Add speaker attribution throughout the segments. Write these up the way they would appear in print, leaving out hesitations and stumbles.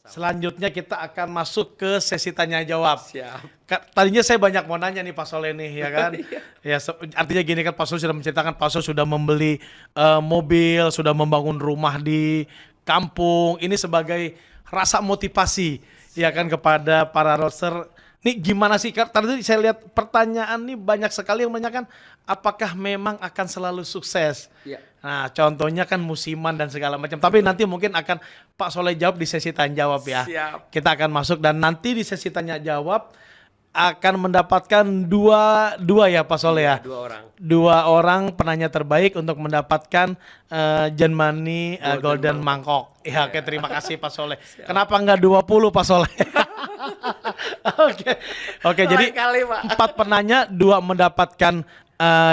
Speaker 1: Selanjutnya kita akan masuk ke sesi tanya jawab.
Speaker 2: Siap.
Speaker 1: Tadinya saya banyak mau nanya nih Pak Soleh nih, ya kan? Ya, artinya gini kan, Pak Soleh sudah menceritakan Pak Soleh sudah membeli mobil, sudah membangun rumah di kampung. Ini sebagai rasa motivasi, ya kan, kepada para roster. Nih gimana sih? Tadi saya lihat pertanyaan nih banyak sekali yang menanyakan apakah memang akan selalu sukses.
Speaker 2: Iya.
Speaker 1: Nah, contohnya kan musiman dan segala macam. Tapi nanti mungkin akan Pak Soleh jawab di sesi tanya jawab ya.
Speaker 2: Siap.
Speaker 1: Kita akan masuk dan nanti di sesi tanya jawab akan mendapatkan dua ya Pak Soleh ya. Dua orang penanya terbaik untuk mendapatkan Genmani Golden Mangkok. Ya, oke, terima kasih Pak Soleh.
Speaker 2: Siap.
Speaker 1: Kenapa enggak 20 Pak Soleh? Oke, jadi
Speaker 2: kali, Pak.
Speaker 1: 4 penanya, 2 mendapatkan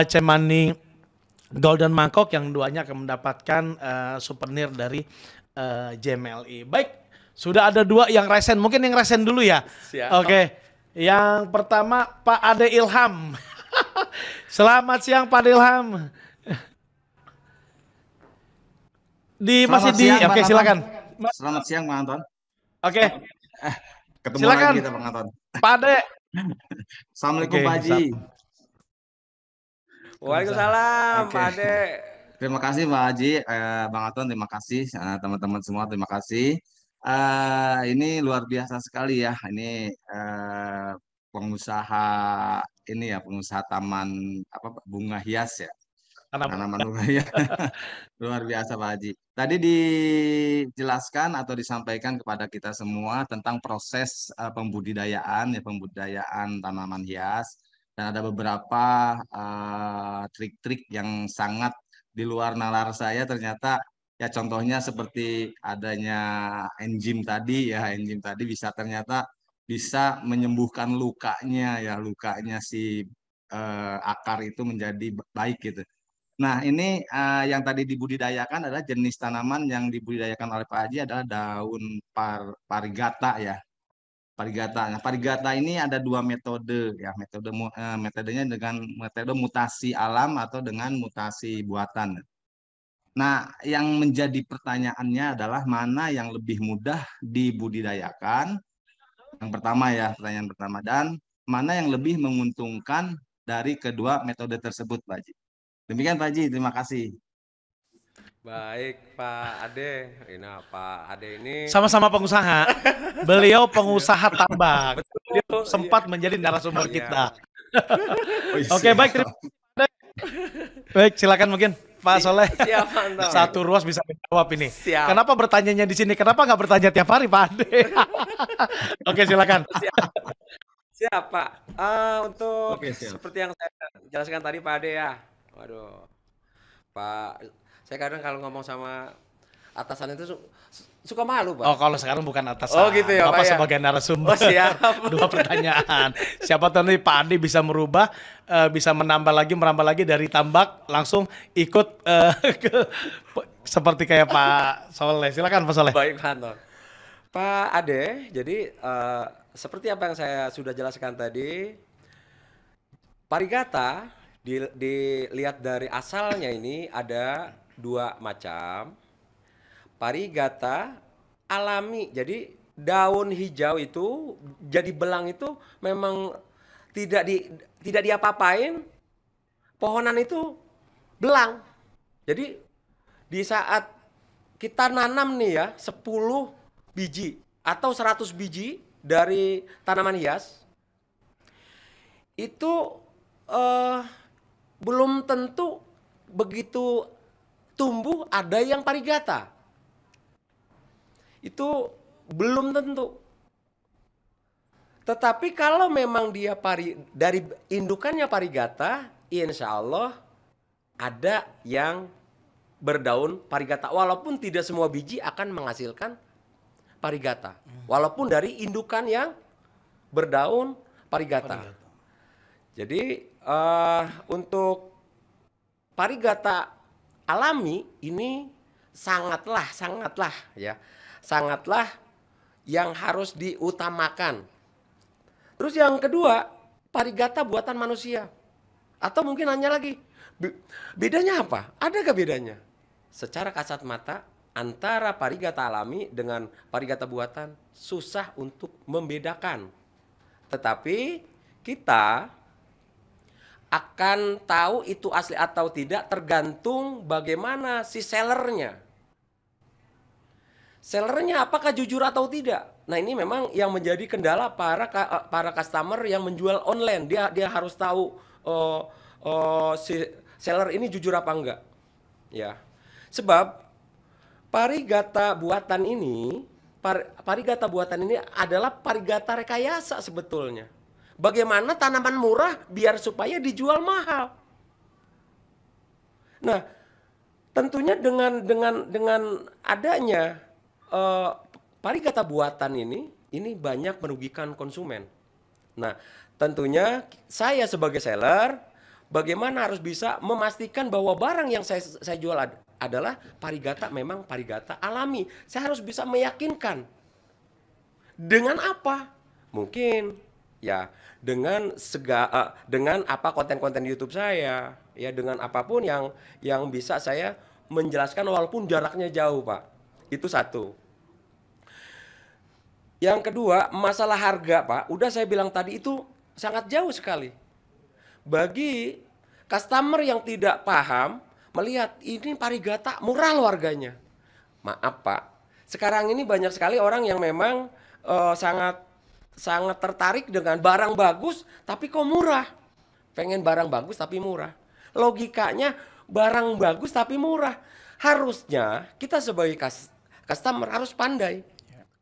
Speaker 1: Genmani Golden Mangkok, yang 2-nya akan mendapatkan souvenir dari JMLI. Baik, sudah ada 2 yang resen. Mungkin yang resen dulu ya.
Speaker 2: Siap.
Speaker 1: Oke. Yang pertama Pak Ade Ilham. Selamat siang Pak Ade Ilham. Masih di
Speaker 3: siang,
Speaker 1: oke, silakan.
Speaker 3: Selamat siang Bang Anton.
Speaker 1: Oke.
Speaker 3: Ketemu
Speaker 1: silakan
Speaker 3: lagi kita Bang Anton.
Speaker 1: Pak Ade.
Speaker 3: Assalamualaikum Pak Haji.
Speaker 2: Waalaikumsalam Pak Ade.
Speaker 3: Terima kasih Pak Haji, Bang Anton, terima kasih, teman-teman semua terima kasih. Ini luar biasa sekali ya. Ini pengusaha ini ya, pengusaha taman bunga hias ya. Tanaman bunga hias. Luar biasa Pak Haji. Tadi dijelaskan atau disampaikan kepada kita semua tentang proses pembudidayaan tanaman hias, dan ada beberapa trik-trik yang sangat di luar nalar saya ternyata. Ya contohnya seperti adanya enzim tadi bisa ternyata bisa menyembuhkan lukanya si akar itu menjadi baik gitu. Nah ini yang tadi dibudidayakan adalah jenis tanaman yang dibudidayakan oleh Pak Haji adalah daun parigata ya. Parigata. Nah parigata ini ada 2 metode ya, metodenya dengan metode mutasi alam atau dengan mutasi buatan. Nah, yang menjadi pertanyaannya adalah mana yang lebih mudah dibudidayakan? Yang pertama ya, pertanyaan pertama. Dan mana yang lebih menguntungkan dari kedua metode tersebut, Pak Haji? Demikian Pak Haji, terima kasih.
Speaker 2: Baik Pak Ade. Pak Ade ini
Speaker 1: sama-sama pengusaha. Beliau pengusaha tambak. Beliau sempat menjadi narasumber kita. Oke, baik. Baik, silakan mungkin Pak Soleh.
Speaker 2: Siap, mantap.
Speaker 1: Satu ruas bisa menjawab ini.
Speaker 2: Siap.
Speaker 1: Kenapa bertanyanya di sini? Kenapa nggak bertanya tiap hari, Pak Ade? Oke, silakan.
Speaker 2: Siap, Pak. Untuk seperti yang saya jelaskan tadi, Pak Ade ya. Waduh, Pak, saya kadang kalau ngomong sama atasan itu suka malu, Pak.
Speaker 1: Oh, kalau sekarang bukan atasan.
Speaker 2: Oh, gitu ya,
Speaker 1: Bapak
Speaker 2: Pak, ya?
Speaker 1: sebagai narasumber.
Speaker 2: Oh, siap.
Speaker 1: 2 pertanyaan. Siapa tahu nanti Pak Ade bisa merubah, bisa merambah lagi dari tambak langsung ikut seperti kayak Pak Soleh. Silakan Pak Soleh.
Speaker 2: Baik, Pak Anton. Pak Ade, jadi seperti apa yang saya sudah jelaskan tadi, parigata dilihat dari asalnya ini ada 2 macam. Parigata alami, jadi daun hijau itu jadi belang itu memang tidak diapa-apain, pohonan itu belang. Jadi di saat kita nanam nih ya 10 biji atau 100 biji dari tanaman hias, itu belum tentu begitu tumbuh ada yang parigata. Itu belum tentu. Tetapi kalau memang dia dari indukannya parigata, insya Allah ada yang berdaun parigata. Walaupun tidak semua biji akan menghasilkan parigata. Walaupun dari indukan yang berdaun parigata. Jadi untuk parigata alami ini sangatlah yang harus diutamakan. Terus yang kedua, parigata buatan manusia. Atau mungkin hanya lagi, bedanya apa? Adakah bedanya? Secara kasat mata, antara parigata alami dengan parigata buatan susah untuk membedakan. Tetapi kita akan tahu itu asli atau tidak tergantung bagaimana si sellernya. Sellernya apakah jujur atau tidak? Nah, ini memang yang menjadi kendala para customer yang menjual online. Dia harus tahu si seller ini jujur apa enggak. Ya. Sebab parigata buatan ini adalah parigata rekayasa sebetulnya. Bagaimana tanaman murah biar supaya dijual mahal. Nah, tentunya dengan adanya parigata buatan ini banyak merugikan konsumen. Nah, tentunya saya sebagai seller bagaimana harus bisa memastikan bahwa barang yang saya jual adalah memang parigata alami. Saya harus bisa meyakinkan. Dengan apa? Mungkin ya dengan apa konten-konten YouTube saya, ya dengan apapun yang bisa saya menjelaskan walaupun jaraknya jauh, Pak. Itu satu. Yang kedua, masalah harga, Pak. Udah saya bilang tadi itu sangat jauh sekali. Bagi customer yang tidak paham, melihat ini parigata murah loh harganya. Maaf, Pak. Sekarang ini banyak sekali orang yang memang sangat tertarik dengan barang bagus tapi kok murah. Pengen barang bagus tapi murah. Logikanya barang bagus tapi murah. Harusnya kita sebagai customer harus pandai.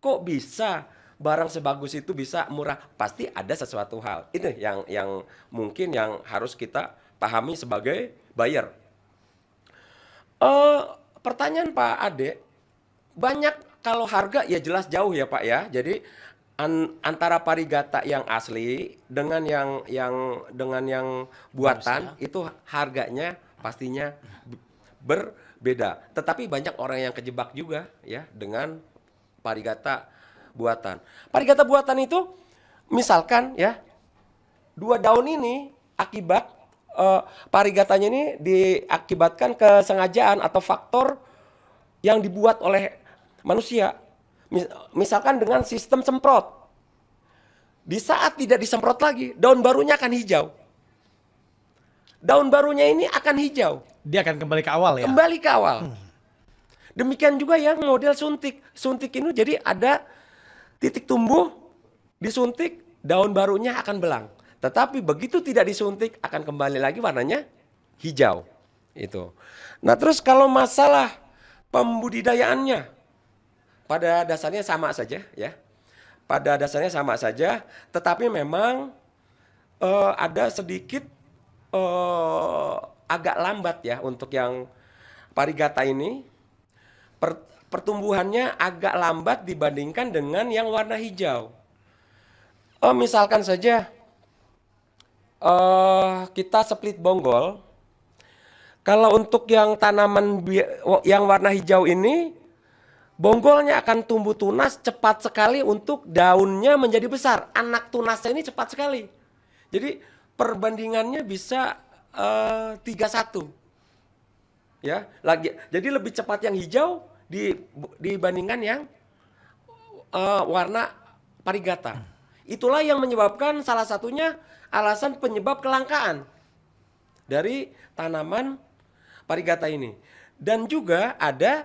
Speaker 2: Kok bisa barang sebagus itu bisa murah? Pasti ada sesuatu hal. Itu yang mungkin yang harus kita pahami sebagai buyer. Pertanyaan Pak Ade, banyak kalau harga ya jelas jauh ya Pak ya. Jadi antara parigata yang asli dengan yang buatan itu harganya pastinya berbeda. Tetapi banyak orang yang kejebak juga ya dengan parigata buatan. Parigata buatan itu misalkan ya 2 daun ini akibat parigatanya ini diakibatkan kesengajaan atau faktor yang dibuat oleh manusia. Misalkan dengan sistem semprot. Di saat tidak disemprot lagi, daun barunya akan hijau. Daun barunya ini akan hijau.
Speaker 1: Dia akan kembali ke awal ya?
Speaker 2: Kembali ke awal. Demikian juga yang model suntik. Suntik ini jadi ada titik tumbuh, disuntik, daun barunya akan belang. Tetapi begitu tidak disuntik akan kembali lagi warnanya hijau. Itu. Nah, terus kalau masalah pembudidayaannya pada dasarnya sama saja ya. Pada dasarnya sama saja, tetapi memang ada sedikit agak lambat ya untuk yang parigata ini. Pertumbuhannya agak lambat dibandingkan dengan yang warna hijau. Misalkan saja kita split bonggol. Kalau untuk yang tanaman yang warna hijau ini, bonggolnya akan tumbuh tunas cepat sekali untuk daunnya menjadi besar. Anak tunasnya ini cepat sekali. Jadi perbandingannya bisa 3:1. Ya, jadi lebih cepat yang hijau dibandingkan yang warna parigata. Itulah yang menyebabkan salah satunya alasan penyebab kelangkaan dari tanaman parigata ini. Dan juga ada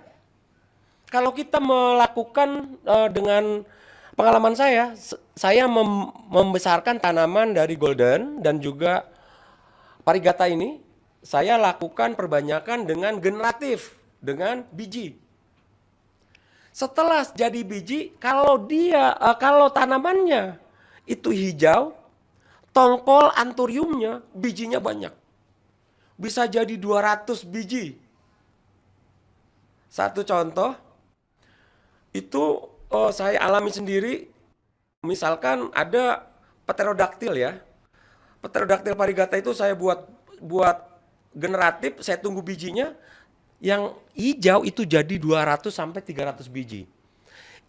Speaker 2: kalau kita melakukan dengan pengalaman saya membesarkan tanaman dari golden dan juga parigata ini, saya lakukan perbanyakan dengan generatif, dengan biji. Setelah jadi biji, kalau tanamannya itu hijau, tongkol anthuriumnya bijinya banyak. Bisa jadi 200 biji. Satu contoh, itu saya alami sendiri, misalkan ada pterodaktil ya. Pterodaktil parigata itu saya buat generatif, saya tunggu bijinya. Yang hijau itu jadi 200 sampai 300 biji.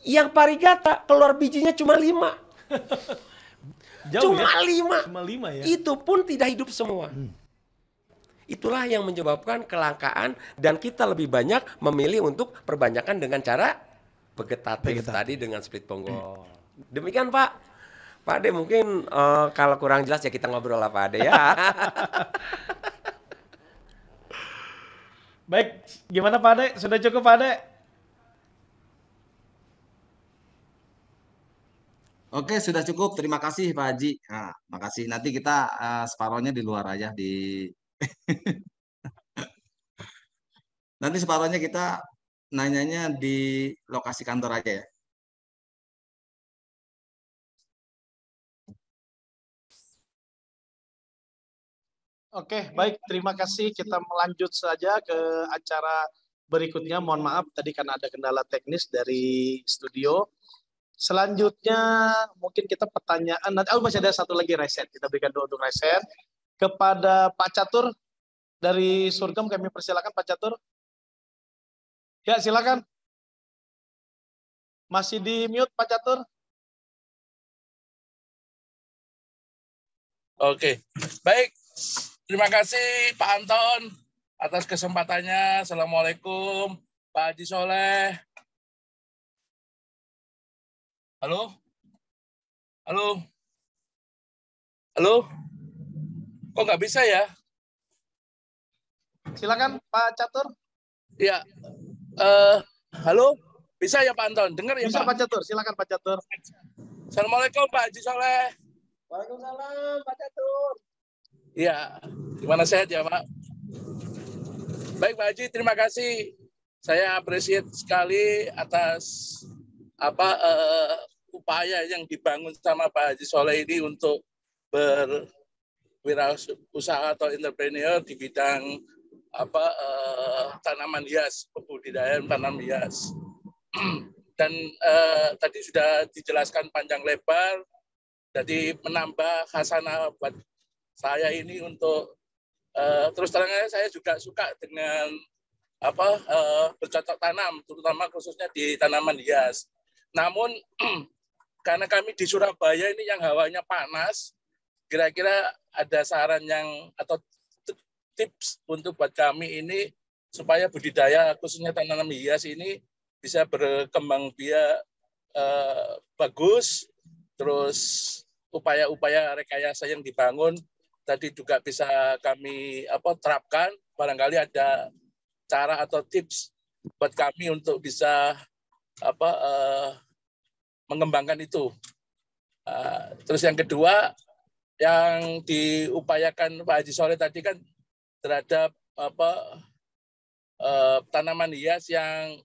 Speaker 2: Yang parigata keluar bijinya cuma 5.
Speaker 1: Jauh
Speaker 2: cuma
Speaker 1: ya?
Speaker 2: 5.
Speaker 1: Cuma 5 ya?
Speaker 2: Itu pun tidak hidup semua. Itulah yang menyebabkan kelangkaan dan kita lebih banyak memilih untuk perbanyakan dengan cara vegetatif tadi dengan split ponggol. Demikian Pak. Pak Ade mungkin kalau kurang jelas ya kita ngobrol lah Pak Ade ya.
Speaker 1: Baik, gimana Pak Ade? Sudah cukup Pak Ade?
Speaker 3: Oke, sudah cukup. Terima kasih Pak Haji. Nah, makasih. Nanti kita separohnya di luar aja di nanti separohnya kita nanyanya di lokasi kantor aja ya.
Speaker 1: Oke, baik. Terima kasih. Kita melanjut saja ke acara berikutnya. Mohon maaf tadi karena ada kendala teknis dari studio. Selanjutnya mungkin kita pertanyaan nanti masih ada satu lagi reset. Kita berikan dulu untuk reset kepada Pak Catur dari Surgam. Kami persilakan Pak Catur. Ya, silakan. Masih di mute Pak Catur.
Speaker 4: Oke. Baik. Terima kasih Pak Anton atas kesempatannya. Assalamualaikum Pak Haji Soleh. Halo? Halo? Halo? Kok nggak bisa ya?
Speaker 1: Silakan Pak Catur.
Speaker 4: Ya. Halo? Bisa ya Pak Anton? Dengar ya
Speaker 1: bisa,
Speaker 4: Pak?
Speaker 1: Pak Catur. Silakan Pak Catur.
Speaker 4: Assalamualaikum Pak Haji Soleh.
Speaker 2: Waalaikumsalam Pak Catur.
Speaker 4: Iya, gimana sehat ya Pak? Baik Pak Haji, terima kasih. Saya appreciate sekali atas upaya yang dibangun sama Pak Haji Soleh ini untuk berwirausaha atau entrepreneur di bidang tanaman hias, pembudidayaan tanaman hias. Dan tadi sudah dijelaskan panjang lebar, jadi menambah khasanah buat saya ini untuk terus terangnya saya juga suka dengan bercocok tanam, terutama khususnya di tanaman hias. Namun karena kami di Surabaya ini yang hawanya panas, kira-kira ada saran atau tips untuk buat kami ini supaya budidaya khususnya tanaman hias ini bisa berkembang biak bagus, terus upaya-upaya rekayasa yang dibangun tadi juga bisa kami terapkan. Barangkali ada cara atau tips buat kami untuk bisa mengembangkan itu. Terus yang kedua yang diupayakan Pak Haji Soleh tadi kan terhadap tanaman hias yang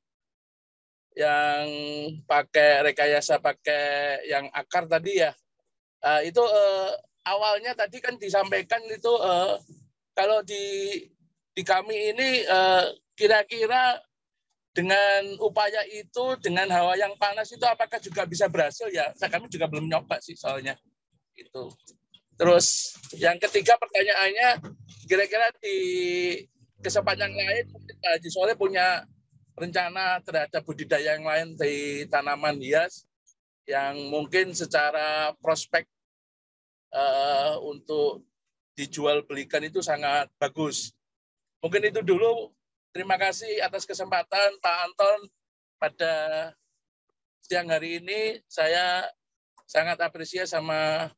Speaker 4: pakai rekayasa, pakai yang akar tadi ya. Itu awalnya tadi kan disampaikan itu kalau di kami ini kira-kira dengan upaya itu, dengan hawa yang panas itu apakah juga bisa berhasil ya? Kami juga belum nyoba sih soalnya. Itu. Terus yang ketiga pertanyaannya, kira-kira di kesempatan yang lain Pak Haji Soleh punya rencana terhadap budidaya yang lain di tanaman hias yang mungkin secara prospek untuk dijual belikan itu sangat bagus. Mungkin itu dulu. Terima kasih atas kesempatan Pak Anton pada siang hari ini. Saya sangat apresiasi sama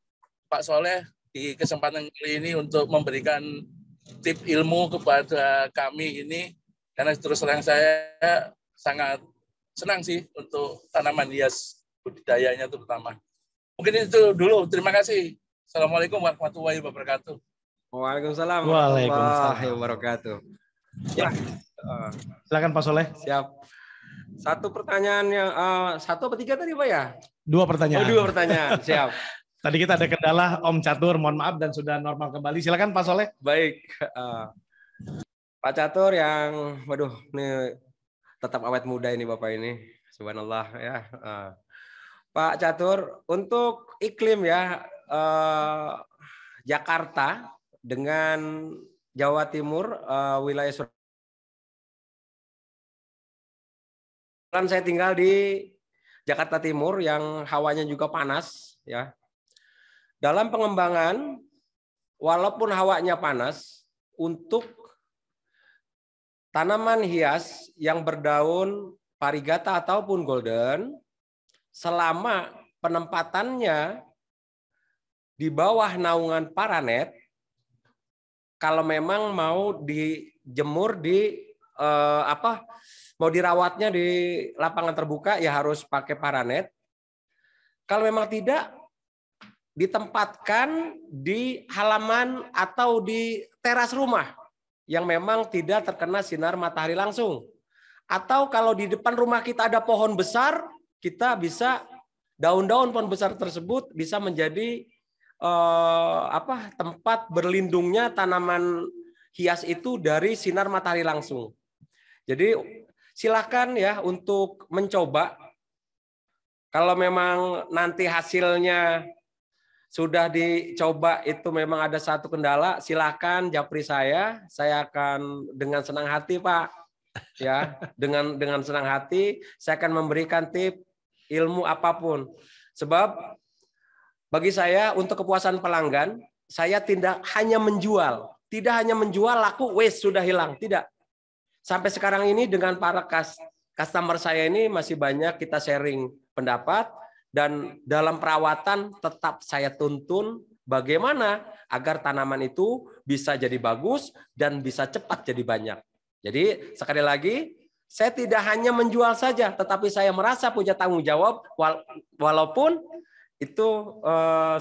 Speaker 4: Pak Soleh di kesempatan kali ini untuk memberikan tip ilmu kepada kami ini. Karena terus terang saya sangat senang sih untuk tanaman hias budidayanya terutama. Mungkin itu dulu. Terima kasih. Assalamualaikum warahmatullahi wabarakatuh.
Speaker 2: Waalaikumsalam warahmatullahi wabarakatuh. Ya,
Speaker 1: silakan Pak Soleh.
Speaker 2: Siap. Satu pertanyaan yang satu atau tiga tadi Pak ya?
Speaker 1: Dua pertanyaan.
Speaker 2: Oh, 2 pertanyaan. Siap.
Speaker 1: Tadi kita ada kendala Om Catur, mohon maaf dan sudah normal kembali. Silakan Pak Soleh.
Speaker 2: Baik. Pak Catur yang, waduh, ini tetap awet muda ini Bapak ini. Subhanallah ya. Pak Catur, untuk iklim ya Jakarta dengan Jawa Timur, wilayah Surabaya. Saya tinggal di Jakarta Timur yang hawanya juga panas ya. Dalam pengembangan, walaupun hawanya panas, untuk tanaman hias yang berdaun parigata ataupun golden, selama penempatannya di bawah naungan paranet, kalau memang mau dijemur di mau dirawatnya di lapangan terbuka ya harus pakai paranet. Kalau memang tidak, ditempatkan di halaman atau di teras rumah yang memang tidak terkena sinar matahari langsung. Atau kalau di depan rumah kita ada pohon besar, kita bisa daun-daun pohon besar tersebut bisa menjadi tempat berlindungnya tanaman hias itu dari sinar matahari langsung. Jadi silakan ya untuk mencoba. Kalau memang nanti hasilnya sudah dicoba itu memang ada satu kendala, silakan japri saya akan dengan senang hati Pak. Ya, dengan senang hati saya akan memberikan tip ilmu apapun. Sebab bagi saya untuk kepuasan pelanggan, saya tidak hanya menjual, laku wes sudah hilang, tidak. Sampai sekarang ini dengan para customer saya ini masih banyak kita sharing pendapat, dan dalam perawatan tetap saya tuntun bagaimana agar tanaman itu bisa jadi bagus dan bisa cepat jadi banyak. Jadi sekali lagi, saya tidak hanya menjual saja, tetapi saya merasa punya tanggung jawab walaupun itu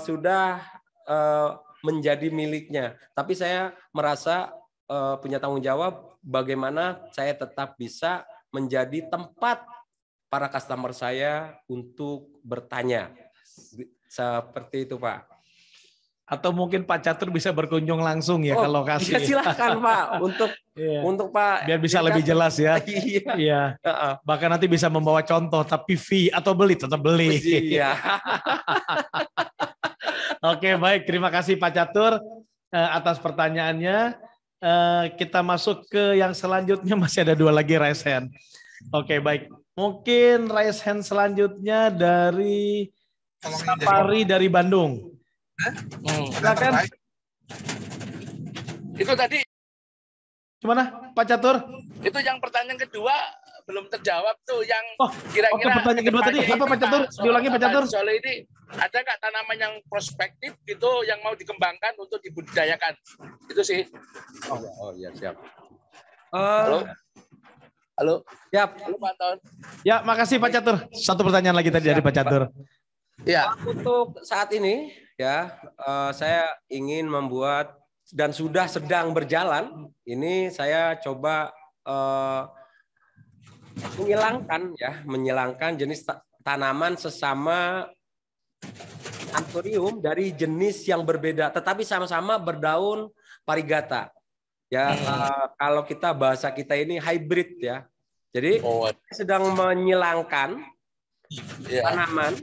Speaker 2: sudah menjadi miliknya. Tapi saya merasa punya tanggung jawab bagaimana saya tetap bisa menjadi tempat para customer saya untuk bertanya. Seperti itu, Pak.
Speaker 1: Atau mungkin Pak Catur bisa berkunjung langsung ya ke lokasi.
Speaker 2: Ya silakan, Pak, untuk Pak
Speaker 1: biar bisa lebih jelas ya. Iya. Bahkan nanti bisa membawa contoh, tapi fee atau beli tetap beli.
Speaker 2: Iya.
Speaker 1: Oke, baik. Terima kasih Pak Catur atas pertanyaannya. Kita masuk ke yang selanjutnya, masih ada 2 lagi raise hand. Oke, baik. Mungkin raise hand selanjutnya dari Sapari dari Bandung. Silakan.
Speaker 4: Itu tadi.
Speaker 1: Gimana, Pak Catur?
Speaker 4: Itu yang pertanyaan kedua belum terjawab tuh, yang kira-kira.
Speaker 1: Oke, pertanyaan kedua tadi apa Pak Catur? Diulangi Pak Catur.
Speaker 4: Soal ini ada nggak tanaman yang prospektif gitu yang mau dikembangkan untuk dibudidayakan? Itu sih.
Speaker 2: Oh ya, siap.
Speaker 4: Halo.
Speaker 2: Siap.
Speaker 4: Halo Pak Anton.
Speaker 1: Ya, makasih Pak Catur. Satu pertanyaan lagi tadi dari Pak Catur.
Speaker 2: Ya. Untuk saat ini ya, saya ingin membuat dan sudah sedang berjalan. Ini saya coba menghilangkan jenis tanaman sesama anthurium dari jenis yang berbeda, tetapi sama-sama berdaun parigata. Ya, kalau bahasa kita ini hybrid ya. Jadi sedang menyilangkan tanaman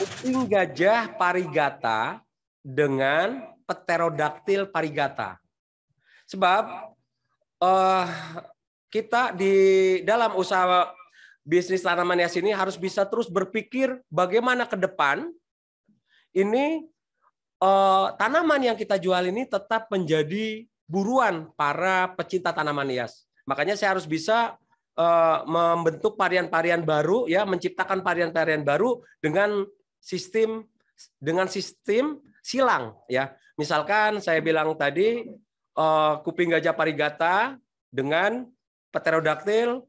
Speaker 2: kuping gajah parigata dengan pterodactyl parigata. Sebab kita di dalam usaha bisnis tanaman hias ini harus bisa terus berpikir bagaimana ke depan ini tanaman yang kita jual ini tetap menjadi buruan para pecinta tanaman hias. Makanya saya harus bisa membentuk varian-varian baru, ya, menciptakan varian-varian baru dengan sistem silang, ya. Misalkan saya bilang tadi kuping gajah parigata dengan pterodactyl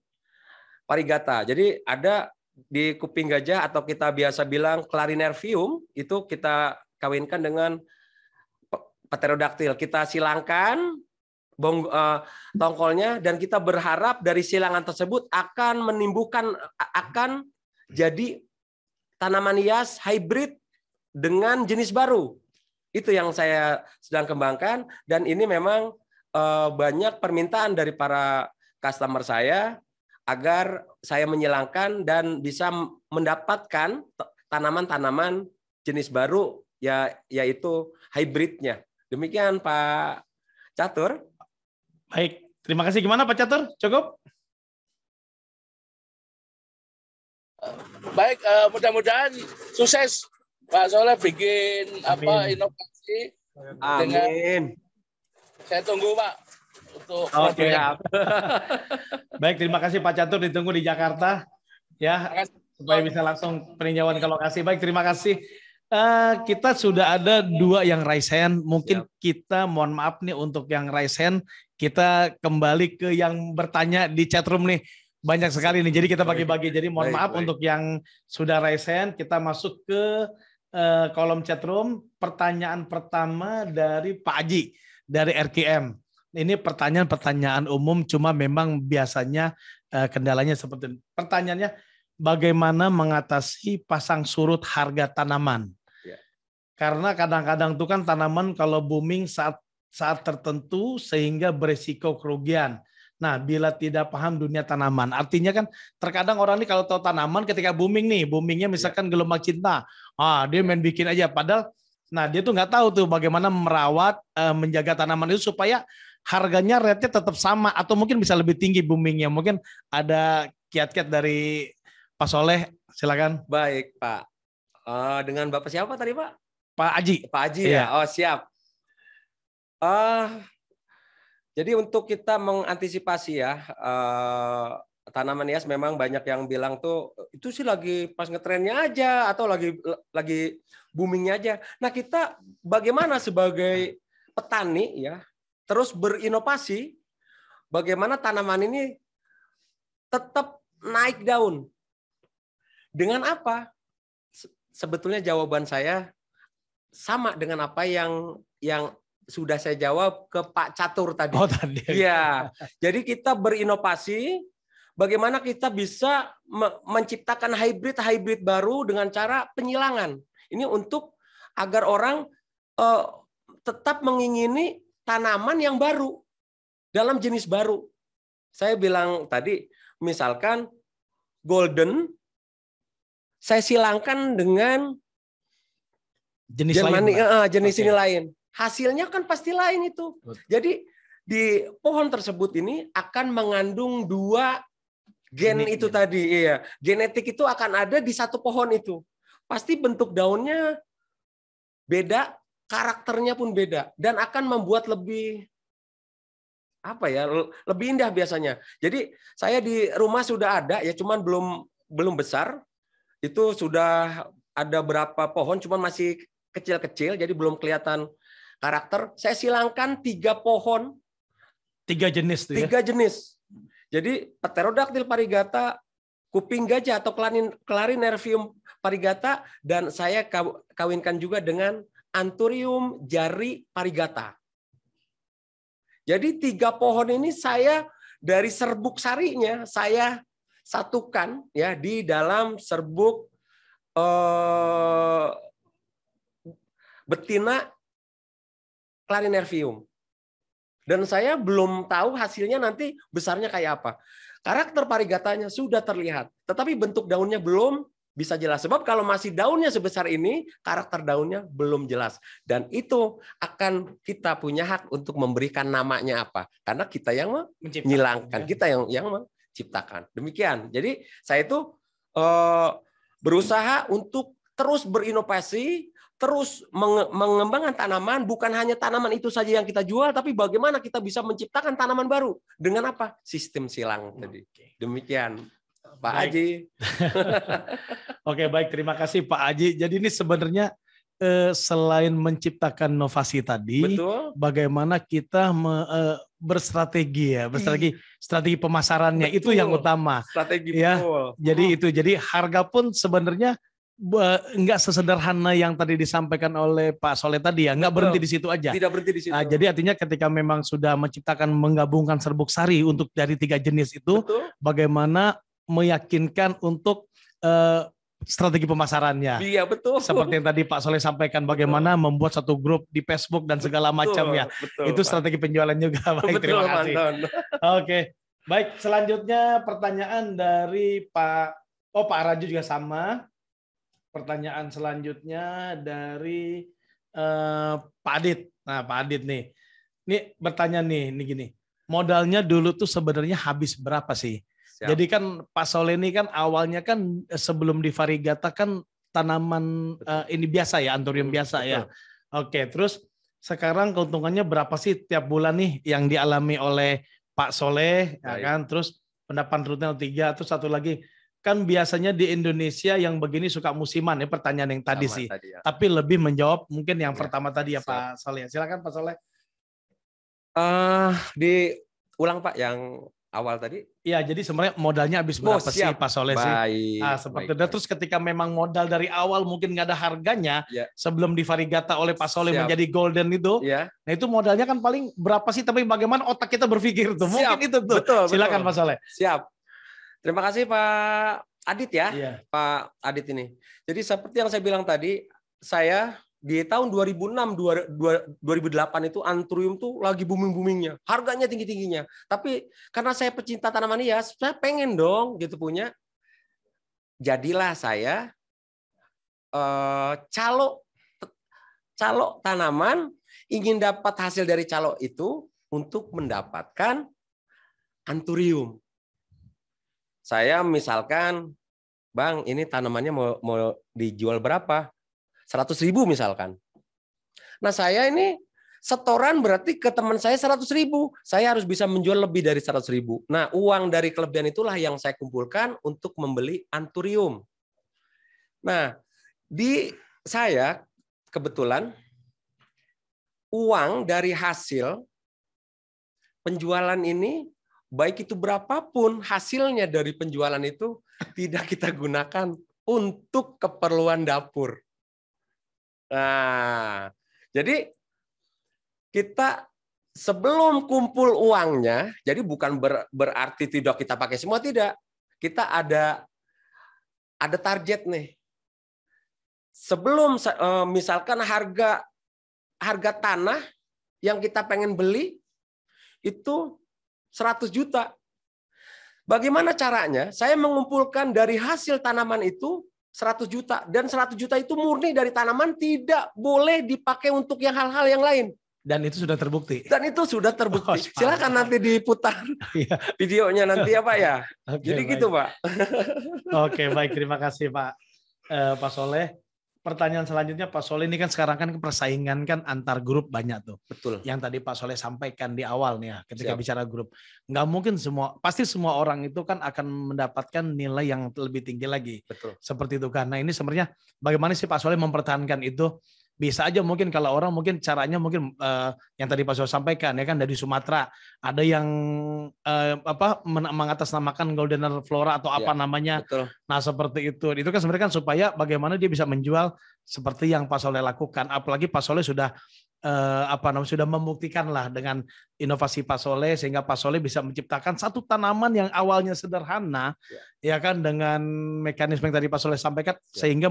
Speaker 2: parigata. Jadi ada di kuping gajah atau kita biasa bilang clarinervium itu kita kawinkan dengan pterodactyl. Kita silangkan tongkolnya dan kita berharap dari silangan tersebut akan jadi tanaman hias hybrid dengan jenis baru. Itu yang saya sedang kembangkan dan ini memang banyak permintaan dari para customer saya agar saya menyilangkan dan bisa mendapatkan tanaman-tanaman jenis baru yaitu hybridnya. Demikian Pak Catur.
Speaker 1: Baik, terima kasih. Gimana Pak Catur? Cukup?
Speaker 4: Baik, mudah-mudahan sukses Pak Soleh bikin inovasi.
Speaker 2: Amin.
Speaker 4: Saya tunggu Pak untuk
Speaker 1: Oke. Baik, terima kasih Pak Catur, ditunggu di Jakarta ya supaya bisa langsung peninjauan ke lokasi. Baik, terima kasih. Kita sudah ada 2 yang raise hand. Mungkin kita mohon maaf nih untuk yang raise hand, kita kembali ke yang bertanya di chatroom nih. Banyak sekali nih, jadi kita bagi-bagi. Jadi mohon maaf untuk yang sudah raise hand, kita masuk ke kolom chatroom. Pertanyaan pertama dari Pak Aji dari RKM. Ini pertanyaan umum, cuma memang biasanya kendalanya seperti ini. Pertanyaannya, bagaimana mengatasi pasang surut harga tanaman? Ya. Karena kadang-kadang itu kan tanaman kalau booming saat tertentu sehingga berisiko kerugian. Nah, bila tidak paham dunia tanaman, artinya kan terkadang orang ini kalau tahu tanaman ketika booming nih, boomingnya misalkan gelombang cinta, dia main bikin aja. Padahal, nah dia tuh nggak tahu tuh bagaimana merawat, menjaga tanaman itu supaya harganya rate-nya tetap sama atau mungkin bisa lebih tinggi boomingnya. Mungkin ada kiat-kiat dari Pak Soleh, silakan.
Speaker 2: Baik Pak. Dengan Bapak siapa tadi Pak?
Speaker 1: Pak Aji.
Speaker 2: Pak Aji ya. Oh siap. Jadi untuk kita mengantisipasi ya tanaman hias, memang banyak yang bilang tuh itu sih lagi pas ngetrennya aja atau lagi boomingnya aja. Nah kita bagaimana sebagai petani ya terus berinovasi, bagaimana tanaman ini tetap naik daun. Dengan apa? Sebetulnya jawaban saya sama dengan apa yang sudah saya jawab ke Pak Catur tadi.
Speaker 1: Oh, tadi.
Speaker 2: Iya. Jadi kita berinovasi, bagaimana kita bisa menciptakan hybrid baru dengan cara penyilangan. Ini untuk agar orang tetap mengingini tanaman yang baru dalam jenis baru. Saya bilang tadi, misalkan golden, saya silangkan dengan
Speaker 1: jenis
Speaker 2: ini lain. Hasilnya kan pasti lain itu. Jadi di pohon tersebut ini akan mengandung 2 gen itu tadi. Iya, genetik itu akan ada di satu pohon itu. Pasti bentuk daunnya beda, karakternya pun beda, dan akan membuat lebih lebih indah biasanya. Jadi saya di rumah sudah ada ya, cuman belum besar. Itu sudah ada berapa pohon, cuman masih kecil-kecil, jadi belum kelihatan karakter. Saya silangkan 3 pohon,
Speaker 1: 3 jenis tuh ya?
Speaker 2: 3 jenis. Jadi Pterodactyl parigata, kuping gajah atau Clarinervium parigata, dan saya kawinkan juga dengan Anthurium jari parigata. Jadi 3 pohon ini saya dari serbuk sarinya saya satukan ya di dalam serbuk betina Clarinervium. Dan saya belum tahu hasilnya nanti besarnya kayak apa. Karakter parigatanya sudah terlihat, tetapi bentuk daunnya belum bisa jelas. Sebab kalau masih daunnya sebesar ini, karakter daunnya belum jelas. Dan itu akan kita punya hak untuk memberikan namanya apa. Karena kita yang menyilangkan, kita yang menciptakan. Demikian. Jadi saya itu berusaha untuk terus berinovasi, terus mengembangkan tanaman, bukan hanya tanaman itu saja yang kita jual, tapi bagaimana kita bisa menciptakan tanaman baru. Dengan apa? Sistem silang tadi. Demikian, Pak Aji.
Speaker 1: Oke, baik. Terima kasih, Pak Aji. Jadi ini sebenarnya selain menciptakan inovasi tadi, betul, bagaimana kita berstrategi ya, strategi pemasarannya, betul, itu yang utama.
Speaker 2: Strategi,
Speaker 1: ya.
Speaker 2: Betul.
Speaker 1: Jadi harga pun sebenarnya enggak sesederhana yang tadi disampaikan oleh Pak Soleh tadi ya, enggak berhenti di situ aja.
Speaker 2: Tidak berhenti di situ.
Speaker 1: Nah, jadi artinya ketika memang sudah menciptakan, menggabungkan serbuk sari untuk dari 3 jenis itu, betul, bagaimana meyakinkan untuk strategi pemasarannya.
Speaker 2: Iya, betul.
Speaker 1: Seperti yang tadi Pak Soleh sampaikan, bagaimana membuat satu grup di Facebook dan segala macam ya.
Speaker 2: Betul,
Speaker 1: itu strategi penjualan juga. Baik,
Speaker 2: betul,
Speaker 1: terima kasih.
Speaker 2: Oke.
Speaker 1: Baik, selanjutnya pertanyaan dari Pak Raju juga sama. Pertanyaan selanjutnya dari Pak Adit. Nah, Pak Adit nih. Ini bertanya nih gini. Modalnya dulu tuh sebenarnya habis berapa sih? Siap. Jadi kan Pak Soleh ini kan awalnya kan sebelum di varigata kan tanaman ini biasa ya, Anthurium biasa. Betul. Ya. Oke, terus sekarang keuntungannya berapa sih tiap bulan nih yang dialami oleh Pak Soleh, ya kan? Terus pendapat rutin 3, terus satu lagi, kan biasanya di Indonesia yang begini suka musiman ya, pertanyaan yang tadi sih.
Speaker 2: Tadi, ya.
Speaker 1: Tapi lebih menjawab mungkin yang pertama tadi ya,
Speaker 2: siap.
Speaker 1: Pak Soleh. Silakan Pak Soleh.
Speaker 2: Diulang Pak yang awal tadi.
Speaker 1: Iya, jadi sebenarnya modalnya habis berapa sih Pak Soleh sih? Nah, seperti itu. Terus ketika memang modal dari awal mungkin nggak ada harganya, sebelum divarigata oleh Pak Soleh menjadi golden itu, nah itu modalnya kan paling berapa sih? Tapi bagaimana otak kita berpikir tuh? Mungkin itu tuh.
Speaker 2: Betul,
Speaker 1: silakan Pak Soleh.
Speaker 2: Siap. Terima kasih Pak Adit ya, Pak Adit ini. Jadi seperti yang saya bilang tadi, saya di tahun 2006-2008 itu Anthurium tuh lagi booming-boomingnya, harganya tinggi-tingginya. Tapi karena saya pecinta tanaman hias, saya pengen dong gitu punya. Jadilah saya calo tanaman, ingin dapat hasil dari calo itu untuk mendapatkan Anthurium. Saya misalkan, Bang, ini tanamannya mau dijual berapa? 100.000 misalkan. Nah saya ini setoran berarti ke teman saya 100.000. Saya harus bisa menjual lebih dari 100.000. Nah uang dari kelebihan itulah yang saya kumpulkan untuk membeli Anthurium. Nah di saya kebetulan uang dari hasil penjualan ini, baik itu berapapun hasilnya dari penjualan itu, tidak kita gunakan untuk keperluan dapur. Nah, jadi kita sebelum kumpul uangnya, jadi bukan berarti tidak kita pakai semua, tidak. Kita ada target nih. Sebelum misalkan harga tanah yang kita pengen beli itu 100 juta. Bagaimana caranya? Saya mengumpulkan dari hasil tanaman itu 100 juta. Dan 100 juta itu murni dari tanaman, tidak boleh dipakai untuk yang hal-hal yang lain.
Speaker 1: Dan itu sudah terbukti.
Speaker 2: Dan itu sudah terbukti. Silakan nanti diputar videonya nanti ya Pak ya. Jadi baik. Gitu Pak.
Speaker 1: Oke, baik. Terima kasih Pak Soleh. Pertanyaan selanjutnya Pak Soleh, ini kan sekarang kan persaingan kan antar grup banyak tuh.
Speaker 2: Betul.
Speaker 1: Yang tadi Pak Soleh sampaikan di awal nih ya, ketika bicara grup. Nggak mungkin pasti semua orang itu kan akan mendapatkan nilai yang lebih tinggi lagi.
Speaker 2: Betul.
Speaker 1: Seperti itu kan. Nah ini sebenarnya bagaimana sih Pak Soleh mempertahankan itu? Bisa aja mungkin kalau orang mungkin caranya mungkin yang tadi Pak Soleh sampaikan ya kan, dari Sumatera ada yang mengatasnamakan Goldener Flora atau apa namanya.
Speaker 2: Betul.
Speaker 1: Nah seperti itu kan sebenarnya kan supaya bagaimana dia bisa menjual seperti yang Pak Soleh lakukan. Apalagi Pak Soleh sudah sudah membuktikan lah dengan inovasi Pak Soleh, sehingga Pak Soleh bisa menciptakan satu tanaman yang awalnya sederhana ya kan, dengan mekanisme yang tadi Pak Soleh sampaikan sehingga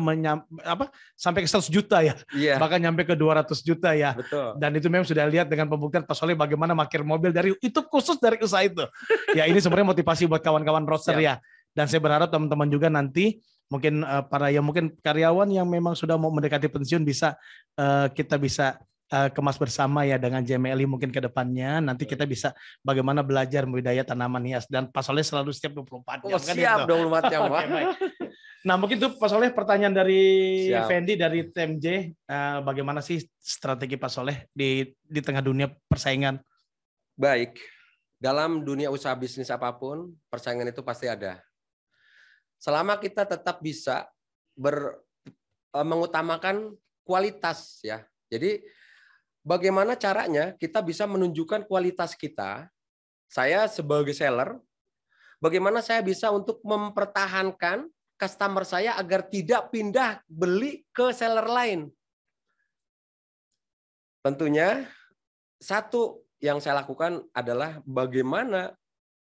Speaker 1: sampai ke 100 juta ya. Bahkan nyampe ke 200 juta ya.
Speaker 2: Betul.
Speaker 1: Dan itu memang sudah lihat dengan pembuktian Pak Soleh bagaimana parkir mobil dari itu khusus dari usaha itu. Ya ini sebenarnya motivasi buat kawan-kawan roaster ya. Dan saya berharap teman-teman juga nanti mungkin mungkin karyawan yang memang sudah mau mendekati pensiun bisa kita bisa kemas bersama ya dengan JMLI mungkin ke depannya. Nanti kita bisa bagaimana belajar budidaya tanaman hias, dan Pak Soleh selalu setiap 24 jam.
Speaker 2: Siap 24 jam.
Speaker 1: Okay, baik. Nah mungkin itu Pak Soleh pertanyaan dari Fendi dari TMJ, bagaimana sih strategi Pak Soleh di tengah dunia persaingan?
Speaker 2: Baik, dalam dunia usaha bisnis apapun persaingan itu pasti ada. Selama kita tetap bisa mengutamakan kualitas ya. Jadi bagaimana caranya kita bisa menunjukkan kualitas kita? Saya sebagai seller, bagaimana saya bisa untuk mempertahankan customer saya agar tidak pindah beli ke seller lain? Tentunya satu yang saya lakukan adalah bagaimana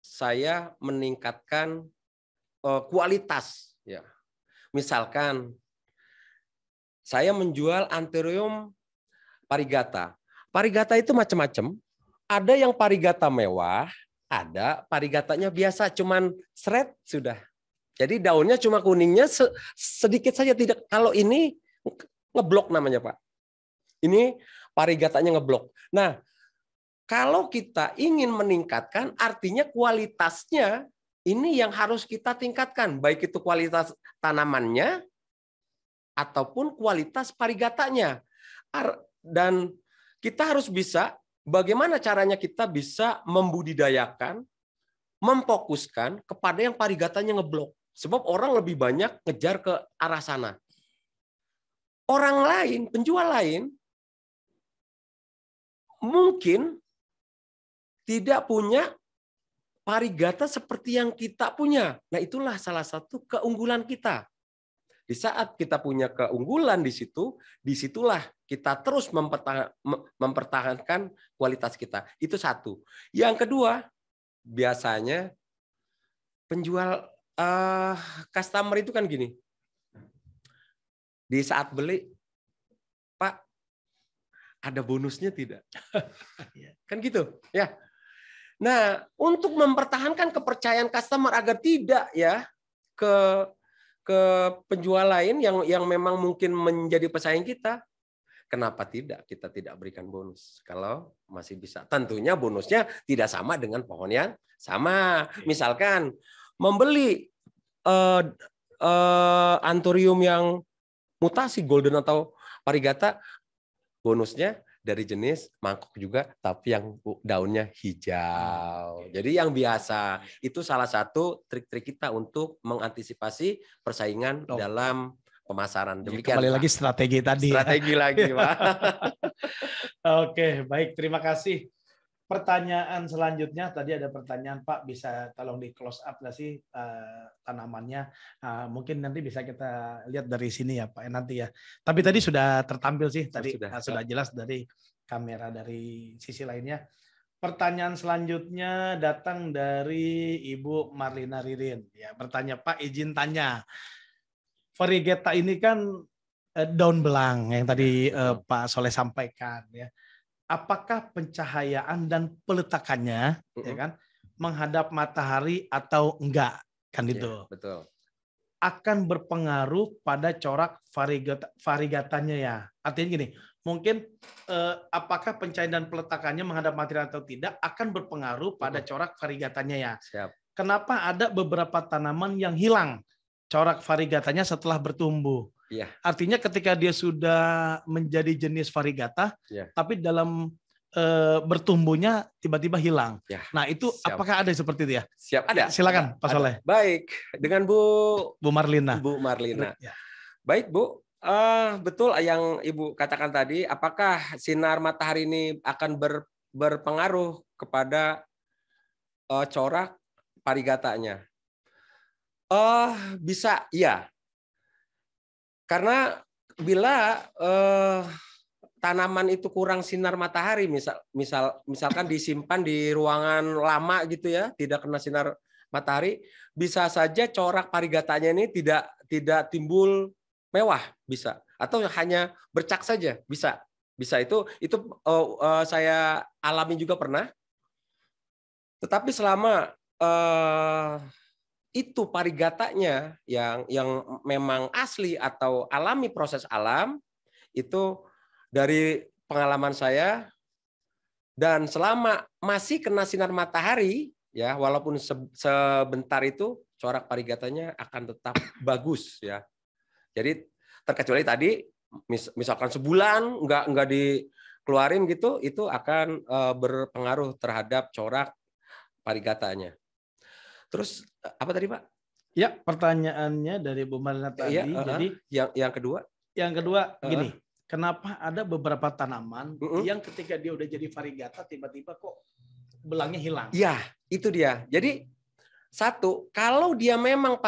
Speaker 2: saya meningkatkan kualitas. Ya. Misalkan saya menjual Anthurium parigata. Parigata itu macam-macam. Ada yang parigata mewah, ada parigatanya biasa, cuman seret sudah. Jadi daunnya cuma kuningnya sedikit saja, tidak. Kalau ini ngeblok namanya Pak. Ini parigatanya ngeblok. Nah, kalau kita ingin meningkatkan, artinya kualitasnya ini yang harus kita tingkatkan, baik itu kualitas tanamannya ataupun kualitas parigatanya. Dan kita harus bisa, bagaimana caranya kita bisa membudidayakan, memfokuskan kepada yang parigatanya ngeblok. Sebab orang lebih banyak ngejar ke arah sana. Orang lain, penjual lain, mungkin tidak punya parigata seperti yang kita punya. Nah, itulah salah satu keunggulan kita. Di saat kita punya keunggulan di situ, disitulah kita terus mempertahankan kualitas kita. Itu satu. Yang kedua, biasanya penjual customer itu kan gini. Di saat beli, Pak, ada bonusnya tidak? Kan gitu, ya. Nah, untuk mempertahankan kepercayaan customer agar tidak ya ke penjual lain yang memang mungkin menjadi pesaing kita, kenapa kita tidak berikan bonus kalau masih bisa? Tentunya bonusnya tidak sama dengan pohon yang sama. Misalkan membeli anthurium yang mutasi golden atau parigata, bonusnya dari jenis mangkok juga, tapi yang daunnya hijau. Jadi yang biasa. Itu salah satu trik-trik kita untuk mengantisipasi persaingan dalam pemasaran. Demikian.
Speaker 1: Kembali lagi strategi tadi.
Speaker 2: Strategi lagi, Pak.
Speaker 1: Oke, baik. Terima kasih. Pertanyaan selanjutnya, tadi ada pertanyaan, Pak, bisa tolong di close up nggak sih tanamannya? Mungkin nanti bisa kita lihat dari sini ya, Pak, nanti ya. Tapi tadi sudah tertampil sih, tadi sudah jelas dari kamera dari sisi lainnya. Pertanyaan selanjutnya datang dari Ibu Marlina Ririn. Ya, bertanya, Pak, izin tanya. Varigata ini kan daun belang yang tadi Pak Soleh sampaikan ya. Apakah pencahayaan dan peletakannya ya kan menghadap matahari atau enggak kan itu?
Speaker 2: Ya, betul.
Speaker 1: Akan berpengaruh pada corak varigatanya ya. Artinya gini, mungkin apakah pencahayaan dan peletakannya menghadap matahari atau tidak akan berpengaruh pada corak varigatanya ya.
Speaker 2: Siap.
Speaker 1: Kenapa ada beberapa tanaman yang hilang corak varigatanya setelah bertumbuh?
Speaker 2: Ya.
Speaker 1: Artinya ketika dia sudah menjadi jenis varigata,
Speaker 2: ya,
Speaker 1: tapi dalam bertumbuhnya tiba-tiba hilang.
Speaker 2: Ya.
Speaker 1: Nah itu
Speaker 2: Siap.
Speaker 1: Apakah ada seperti itu ya?
Speaker 2: Siap, ada.
Speaker 1: Silakan Pak Soleh.
Speaker 2: Baik, dengan Bu
Speaker 1: Marlina.
Speaker 2: Bu Marlina.
Speaker 1: Ya.
Speaker 2: Baik Bu, betul yang Ibu katakan tadi. Apakah sinar matahari ini akan berpengaruh kepada corak parigatanya? Bisa, iya. Karena bila tanaman itu kurang sinar matahari, misalkan disimpan di ruangan lama gitu ya, tidak kena sinar matahari, bisa saja corak parigatanya ini tidak timbul mewah, bisa, atau hanya bercak saja, bisa itu saya alami juga pernah. Tetapi selama itu parigatanya yang memang asli atau alami proses alam, itu dari pengalaman saya, dan selama masih kena sinar matahari ya, walaupun sebentar, itu corak parigatanya akan tetap bagus ya. Jadi terkecuali tadi misalkan sebulan nggak dikeluarin gitu, itu akan berpengaruh terhadap corak parigatanya. Terus apa tadi Pak?
Speaker 1: Ya, pertanyaannya dari Bu Marlina tadi.
Speaker 2: Ya,
Speaker 1: jadi
Speaker 2: yang kedua.
Speaker 1: Yang kedua gini, kenapa ada beberapa tanaman yang ketika dia udah jadi varigata tiba-tiba kok belangnya hilang?
Speaker 2: Ya, itu dia. Jadi satu, kalau dia memang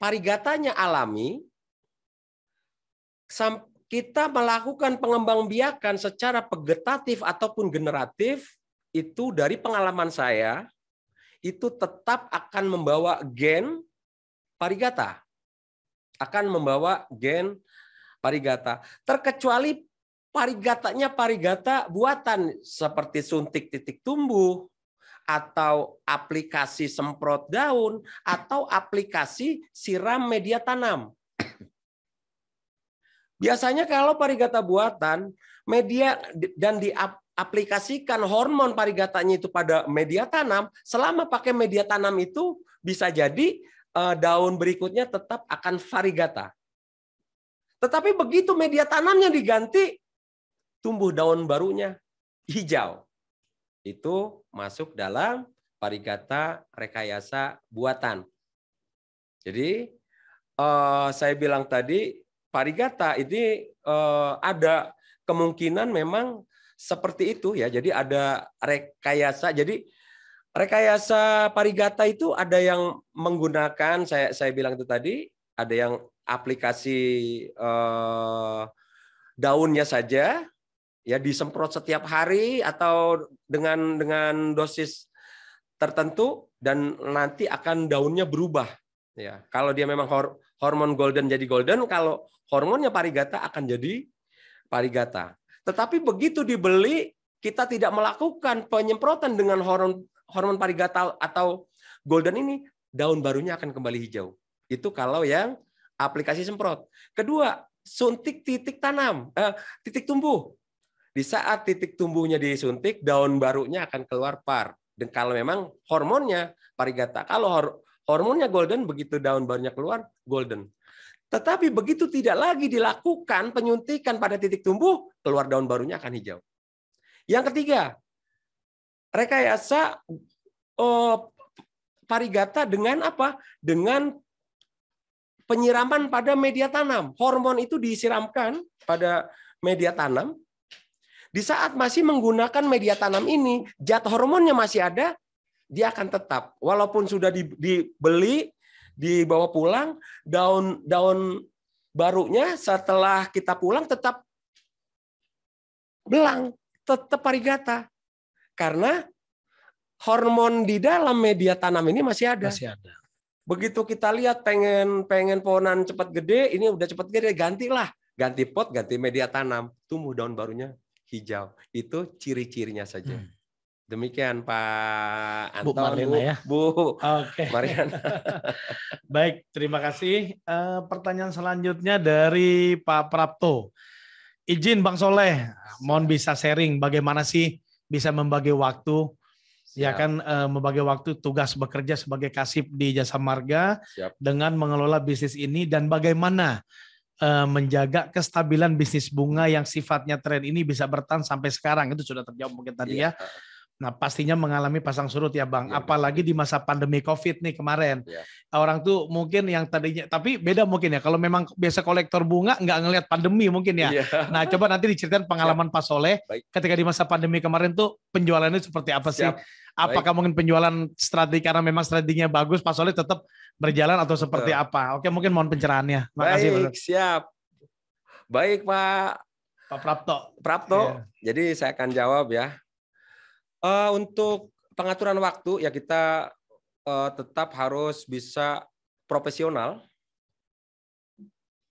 Speaker 2: parigatanya alami, kita melakukan pengembangbiakan secara vegetatif ataupun generatif, itu dari pengalaman saya, itu tetap akan membawa gen parigata. Akan membawa gen parigata. Terkecuali parigatanya parigata buatan seperti suntik titik tumbuh, atau aplikasi semprot daun, atau aplikasi siram media tanam. Biasanya kalau parigata buatan, media dan diaplikasikan hormon parigatanya itu pada media tanam, selama pakai media tanam itu bisa jadi daun berikutnya tetap akan varigata. Tetapi begitu media tanamnya diganti, tumbuh daun barunya hijau. Itu masuk dalam parigata rekayasa buatan. Jadi saya bilang tadi parigata ini ada kemungkinan memang seperti itu ya. Jadi ada rekayasa. Jadi rekayasa parigata itu ada yang menggunakan saya bilang itu tadi, ada yang aplikasi daunnya saja ya disemprot setiap hari atau dengan dosis tertentu dan nanti akan daunnya berubah ya. Kalau dia memang hormon golden jadi golden, kalau hormonnya parigata akan jadi parigata. Tetapi begitu dibeli kita tidak melakukan penyemprotan dengan hormon parigata atau golden ini, daun barunya akan kembali hijau. Itu kalau yang aplikasi semprot. Kedua, suntik titik tanam, titik tumbuh. Di saat titik tumbuhnya disuntik, daun barunya akan keluar par. Dan kalau memang hormonnya parigata, kalau hormonnya golden, begitu daun barunya keluar, golden. Tetapi begitu tidak lagi dilakukan penyuntikan pada titik tumbuh, keluar daun barunya akan hijau. Yang ketiga, rekayasa parigata dengan apa? Dengan penyiraman pada media tanam. Hormon itu disiramkan pada media tanam. Di saat masih menggunakan media tanam ini, zat hormonnya masih ada, dia akan tetap. Walaupun sudah dibeli, dibawa pulang, daun barunya setelah kita pulang tetap belang, tetap parigata. Karena hormon di dalam media tanam ini masih ada.
Speaker 1: Masih ada.
Speaker 2: Begitu kita lihat pengen pohonan cepat gede, ini udah cepat gede, gantilah. Ganti pot, ganti media tanam, tumbuh daun barunya hijau. Itu ciri-cirinya saja. Demikian Pak Anton,
Speaker 1: Bu Marlina ya.
Speaker 2: Bu
Speaker 1: Oke.
Speaker 2: Mariana.
Speaker 1: Baik, terima kasih. Pertanyaan selanjutnya dari Pak Prapto. Izin Bang Soleh, mohon bisa sharing bagaimana sih bisa membagi waktu, ya kan, membagi waktu tugas bekerja sebagai kasip di Jasa Marga.
Speaker 2: Siap.
Speaker 1: Dengan mengelola bisnis ini dan bagaimana menjaga kestabilan bisnis bunga yang sifatnya tren ini bisa bertahan sampai sekarang. Itu sudah terjawab mungkin tadi ya. Nah, pastinya mengalami pasang surut ya Bang.
Speaker 2: Ya,
Speaker 1: apalagi di masa pandemi COVID nih kemarin.
Speaker 2: Ya.
Speaker 1: Orang tuh mungkin yang tadinya, tapi beda mungkin ya. Kalau memang biasa kolektor bunga nggak ngelihat pandemi mungkin ya.
Speaker 2: Ya.
Speaker 1: Nah, coba nanti diceritain pengalaman Pak Soleh.
Speaker 2: Baik.
Speaker 1: Ketika di masa pandemi kemarin tuh penjualannya seperti apa sih?
Speaker 2: Siap.
Speaker 1: Apakah mungkin penjualan strategi karena memang strateginya bagus, Pak Soleh tetap berjalan atau seperti apa? Oke, mungkin mohon pencerahannya. Makasih.
Speaker 2: Baik, siap. Baik Pak Prapto. Ya. Jadi saya akan jawab ya. Untuk pengaturan waktu ya kita tetap harus bisa profesional.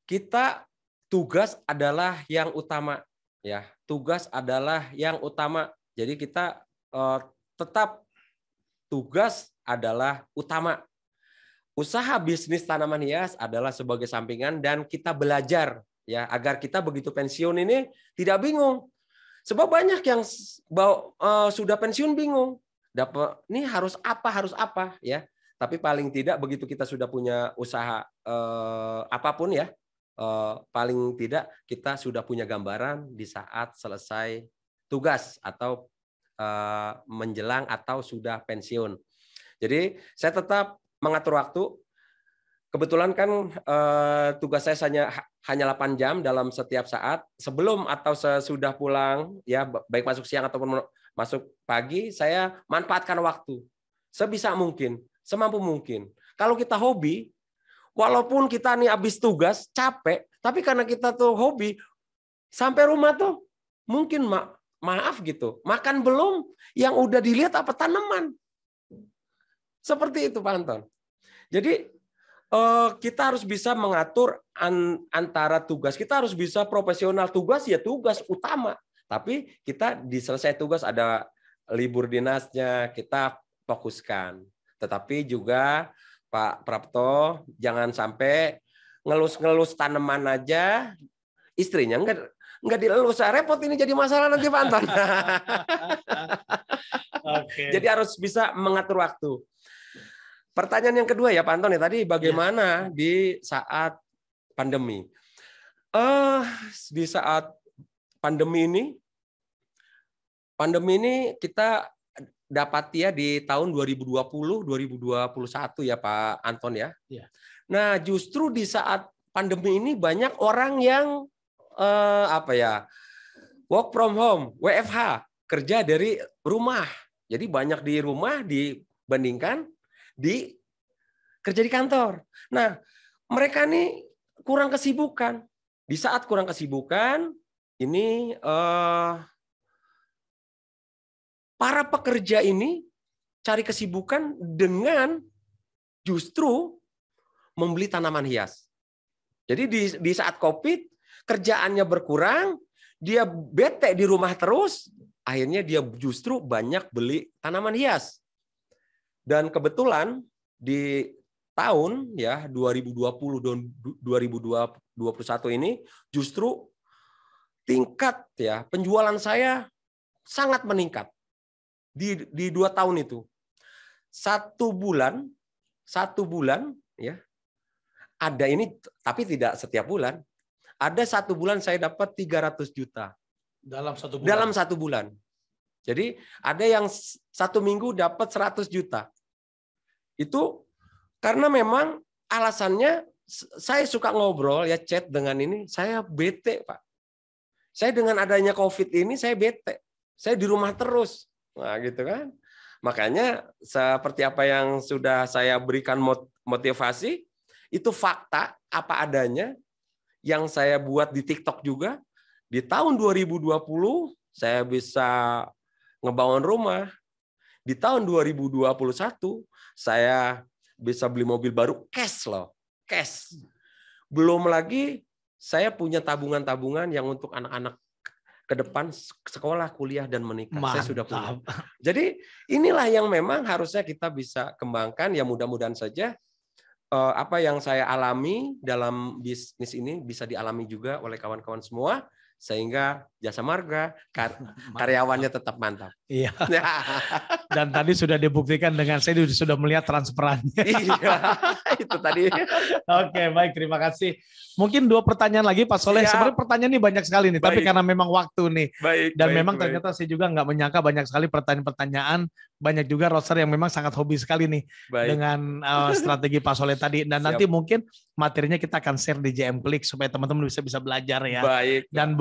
Speaker 2: Kita tugas adalah yang utama ya. Tugas adalah yang utama. Jadi kita tetap tugas adalah utama. Usaha bisnis tanaman hias adalah sebagai sampingan dan kita belajar ya agar kita begitu pensiun ini tidak bingung. Sebab banyak yang sudah pensiun bingung. Ini harus apa ya. Tapi paling tidak begitu kita sudah punya usaha apapun ya, paling tidak kita sudah punya gambaran di saat selesai tugas atau menjelang atau sudah pensiun. Jadi saya tetap mengatur waktu. Kebetulan kan tugas saya hanya 8 jam dalam setiap saat. Sebelum atau sesudah pulang, ya baik masuk siang ataupun masuk pagi, saya manfaatkan waktu sebisa mungkin, semampu mungkin. Kalau kita hobi, walaupun kita nih habis tugas capek, tapi karena kita tuh hobi, sampai rumah tuh mungkin maaf gitu, makan belum, yang udah dilihat apa tanaman. Seperti itu Pak Anton. Jadi kita harus bisa mengatur antara tugas. Kita harus bisa profesional. Tugas ya tugas utama. Tapi kita di selesai tugas ada libur dinasnya, kita fokuskan. Tetapi juga Pak Prapto, jangan sampai ngelus-ngelus tanaman aja, istrinya nggak dilelus. Repot ini jadi masalah nanti Pak Anton.
Speaker 1: Okay.
Speaker 2: Jadi harus bisa mengatur waktu. Pertanyaan yang kedua ya Pak Anton ya tadi bagaimana di saat pandemi? Di saat pandemi ini kita dapat ya di tahun 2020-2021 ya Pak Anton ya.
Speaker 1: Iya.
Speaker 2: Nah, justru di saat pandemi ini banyak orang yang work from home, WFH, kerja dari rumah. Jadi banyak di rumah dibandingkan di kerja di kantor. Nah, mereka nih kurang kesibukan. Di saat kurang kesibukan, ini para pekerja ini cari kesibukan dengan justru membeli tanaman hias. Jadi di saat COVID, kerjaannya berkurang, dia bete di rumah terus, akhirnya dia justru banyak beli tanaman hias. Dan kebetulan di tahun ya 2020 dan 2021 ini justru tingkat ya penjualan saya sangat meningkat di 2 tahun itu. Satu bulan ya ada ini, tapi tidak setiap bulan. Ada 1 bulan saya dapat 300 juta
Speaker 1: Dalam 1 bulan.
Speaker 2: dalam 1 bulan. Jadi ada yang 1 minggu dapat 100 juta. Itu karena memang alasannya saya suka ngobrol ya, chat dengan ini, saya bete Pak. Saya dengan adanya COVID ini saya bete. Saya di rumah terus. Nah, gitu kan. Makanya seperti apa yang sudah saya berikan motivasi, itu fakta apa adanya yang saya buat di TikTok juga. Di tahun 2020 saya bisa ngebangun rumah. Di tahun 2021 saya bisa beli mobil baru cash loh, cash. Belum lagi saya punya tabungan-tabungan yang untuk anak-anak ke depan sekolah, kuliah, dan menikah.
Speaker 1: Mantap.
Speaker 2: Saya sudah punya. Jadi inilah yang memang harusnya kita bisa kembangkan. Ya mudah-mudahan saja apa yang saya alami dalam bisnis ini bisa dialami juga oleh kawan-kawan semua, sehingga Jasa Marga karyawannya tetap mantap.
Speaker 1: Iya. Dan tadi sudah dibuktikan dengan saya sudah melihat transferannya.
Speaker 2: Iya, itu tadi.
Speaker 1: Oke, baik, terima kasih. Mungkin 2 pertanyaan lagi Pak Soleh.
Speaker 2: Siap.
Speaker 1: Sebenarnya pertanyaan ini banyak sekali nih, tapi karena memang waktu nih.
Speaker 2: Baik.
Speaker 1: Dan memang ternyata saya juga nggak menyangka banyak sekali pertanyaan-pertanyaan, banyak juga roster yang memang sangat hobi sekali nih dengan strategi Pak Soleh tadi. Dan
Speaker 2: Siap.
Speaker 1: nanti mungkin materinya kita akan share di JM Klik supaya teman-teman bisa belajar ya.
Speaker 2: Baik.
Speaker 1: Dan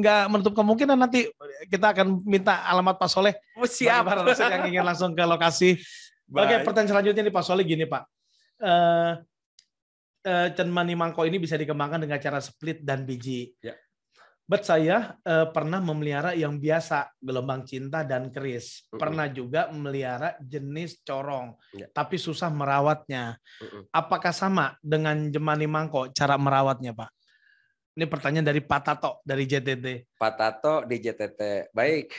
Speaker 1: nggak menutup kemungkinan nanti kita akan minta alamat Pak Soleh.
Speaker 2: Siap.
Speaker 1: Para roster yang ingin langsung ke lokasi. Oke, pertanyaan selanjutnya nih Pak Soleh gini Pak. Cenmani mangkok ini bisa dikembangkan dengan cara split dan biji.
Speaker 2: Ya.
Speaker 1: But saya pernah memelihara yang biasa, gelombang cinta dan keris. Pernah juga memelihara jenis corong, tapi susah merawatnya. Apakah sama dengan Jemani mangkok cara merawatnya, Pak? Ini pertanyaan dari Pak Tato dari JTT.
Speaker 2: Pak Tato di JTT. Baik.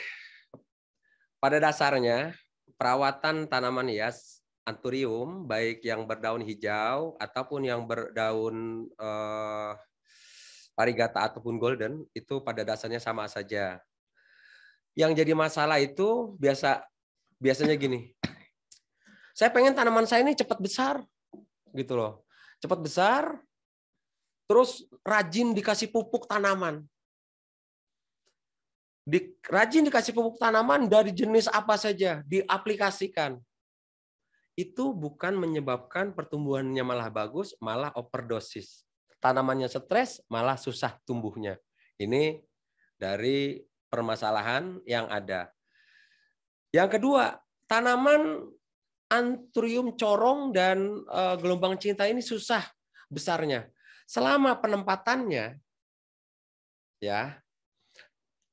Speaker 2: Pada dasarnya perawatan tanaman hias Anthurium, baik yang berdaun hijau ataupun yang berdaun varigata ataupun golden, itu pada dasarnya sama saja. Yang jadi masalah itu biasanya gini. Saya pengen tanaman saya ini cepat besar, gitu loh. Cepat besar, terus rajin dikasih pupuk tanaman. Rajin dikasih pupuk tanaman dari jenis apa saja, diaplikasikan. Itu bukan menyebabkan pertumbuhannya malah bagus, malah overdosis. Tanamannya stres, malah susah tumbuhnya. Ini dari permasalahan yang ada. Yang kedua, tanaman Anthurium corong dan gelombang cinta ini susah besarnya. Selama penempatannya, ya,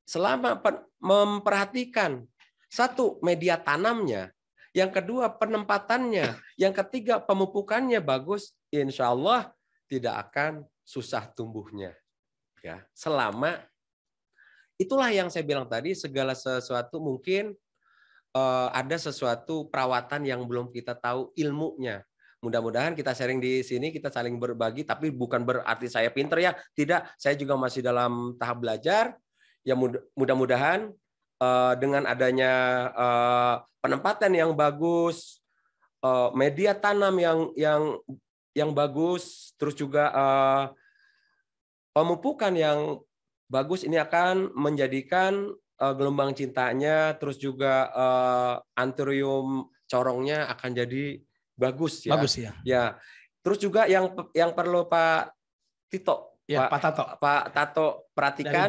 Speaker 2: selama memperhatikan satu media tanamnya, yang kedua penempatannya, yang ketiga pemupukannya bagus, insya Allah tidak akan susah tumbuhnya. Ya, selama itulah yang saya bilang tadi, segala sesuatu mungkin ada sesuatu perawatan yang belum kita tahu ilmunya. Mudah-mudahan kita sharing di sini, kita saling berbagi, tapi bukan berarti saya pinter ya. Tidak, saya juga masih dalam tahap belajar. Ya mudah-mudahan dengan adanya penempatan yang bagus, media tanam yang bagus, terus juga pemupukan yang bagus, ini akan menjadikan gelombang cintanya, terus juga anthurium corongnya akan jadi bagus ya.
Speaker 1: Bagus ya.
Speaker 2: Ya. Terus juga yang perlu Pak Tito,
Speaker 1: Ya, Pak Tato.
Speaker 2: Pak Tato perhatikan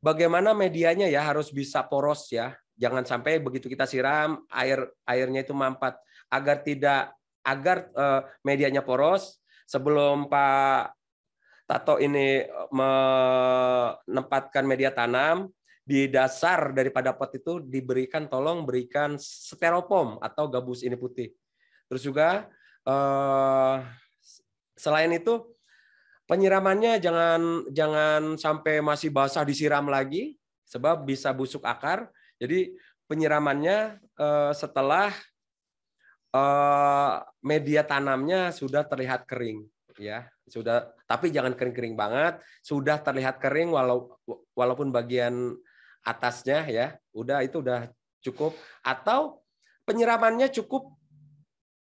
Speaker 2: bagaimana medianya ya harus bisa poros ya. Jangan sampai begitu kita siram airnya itu mampat, agar medianya poros. Sebelum Pak Tato ini menempatkan media tanam, di dasar daripada pot itu tolong berikan styrofoam atau gabus ini putih. Terus juga selain itu penyiramannya jangan sampai masih basah disiram lagi, sebab bisa busuk akar. Jadi penyiramannya setelah media tanamnya sudah terlihat kering, ya sudah. Tapi jangan kering-kering banget. Sudah terlihat kering walaupun bagian atasnya ya, itu udah cukup. Atau penyiramannya cukup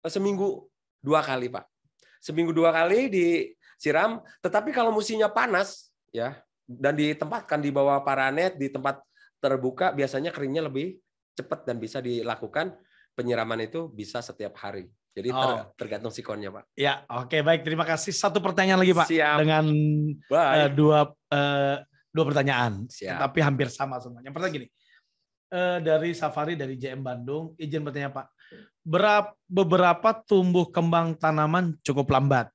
Speaker 2: seminggu 2 kali, Pak. Seminggu 2 kali disiram. Tetapi kalau musimnya panas ya dan ditempatkan di bawah paranet di tempat terbuka, biasanya keringnya lebih cepat dan bisa dilakukan penyiraman itu bisa setiap hari. Jadi tergantung sikonnya, Pak.
Speaker 1: Ya, oke, baik. Terima kasih. Satu pertanyaan lagi, Pak.
Speaker 2: Siap.
Speaker 1: Dengan dua pertanyaan,
Speaker 2: Siap.
Speaker 1: tapi hampir sama semuanya. Yang pertama gini, dari Safari dari JM Bandung, izin bertanya Pak, beberapa tumbuh kembang tanaman cukup lambat.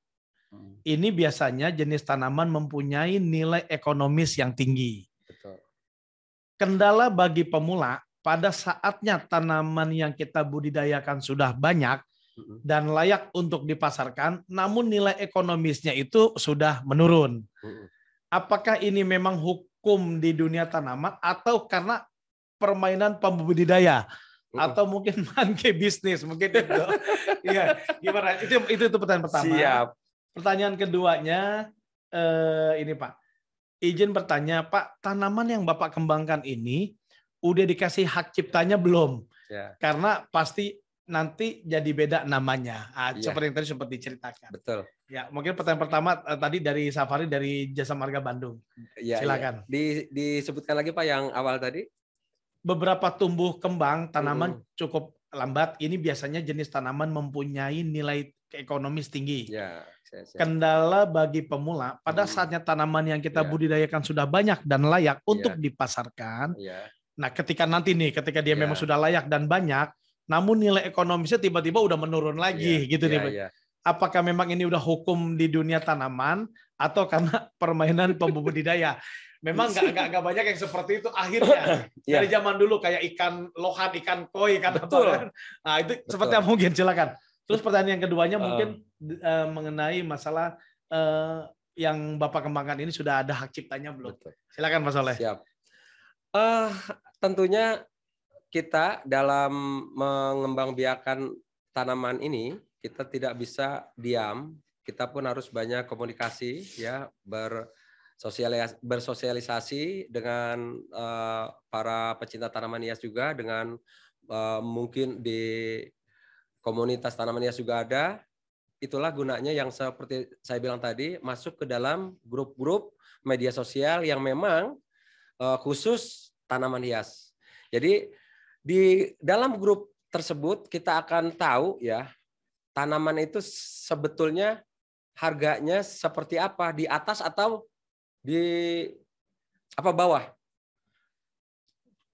Speaker 1: Ini biasanya jenis tanaman mempunyai nilai ekonomis yang tinggi.
Speaker 2: Betul.
Speaker 1: Kendala bagi pemula pada saatnya tanaman yang kita budidayakan sudah banyak dan layak untuk dipasarkan, namun nilai ekonomisnya itu sudah menurun. Apakah ini memang hukum di dunia tanaman atau karena permainan pembudidaya atau mungkin monkey bisnis mungkin itu? Iya, gimana? Itu pertanyaan pertama.
Speaker 2: Siap.
Speaker 1: Pertanyaan keduanya ini Pak, izin bertanya Pak, tanaman yang Bapak kembangkan ini udah dikasih hak ciptanya belum?
Speaker 2: Ya.
Speaker 1: Karena pasti nanti jadi beda namanya.
Speaker 2: Ya.
Speaker 1: Seperti yang tadi sempat diceritakan.
Speaker 2: Betul.
Speaker 1: Ya, mungkin pertanyaan pertama tadi dari Safari dari Jasa Marga Bandung.
Speaker 2: Ya,
Speaker 1: silakan.
Speaker 2: Ya. Disebutkan lagi Pak yang awal tadi.
Speaker 1: Beberapa tumbuh kembang tanaman cukup lambat. Ini biasanya jenis tanaman mempunyai nilai ekonomis tinggi.
Speaker 2: Ya,
Speaker 1: kendala bagi pemula pada saatnya tanaman yang kita budidayakan sudah banyak dan layak untuk dipasarkan. Nah, ketika dia memang sudah layak dan banyak, namun nilai ekonomisnya tiba-tiba udah menurun lagi gitu nih. Apakah memang ini udah hukum di dunia tanaman atau karena permainan pembudidaya? Memang nggak banyak yang seperti itu akhirnya. Dari zaman dulu kayak ikan lohan, ikan koi, ikan apa kan. Nah, itu seperti apa mungkin, silakan. Terus pertanyaan yang keduanya mungkin mengenai masalah yang Bapak kembangkan ini sudah ada hak ciptanya belum? Silakan Mas Soleh.
Speaker 2: Siap. Tentunya kita dalam mengembangbiakan tanaman ini, kita tidak bisa diam. Kita pun harus banyak komunikasi, ya, bersosialisasi dengan para pecinta tanaman hias juga, dengan mungkin di komunitas tanaman hias juga ada. Itulah gunanya yang seperti saya bilang tadi, masuk ke dalam grup-grup media sosial yang memang khusus tanaman hias. Jadi di dalam grup tersebut kita akan tahu ya tanaman itu sebetulnya harganya seperti apa, di atas atau di bawah.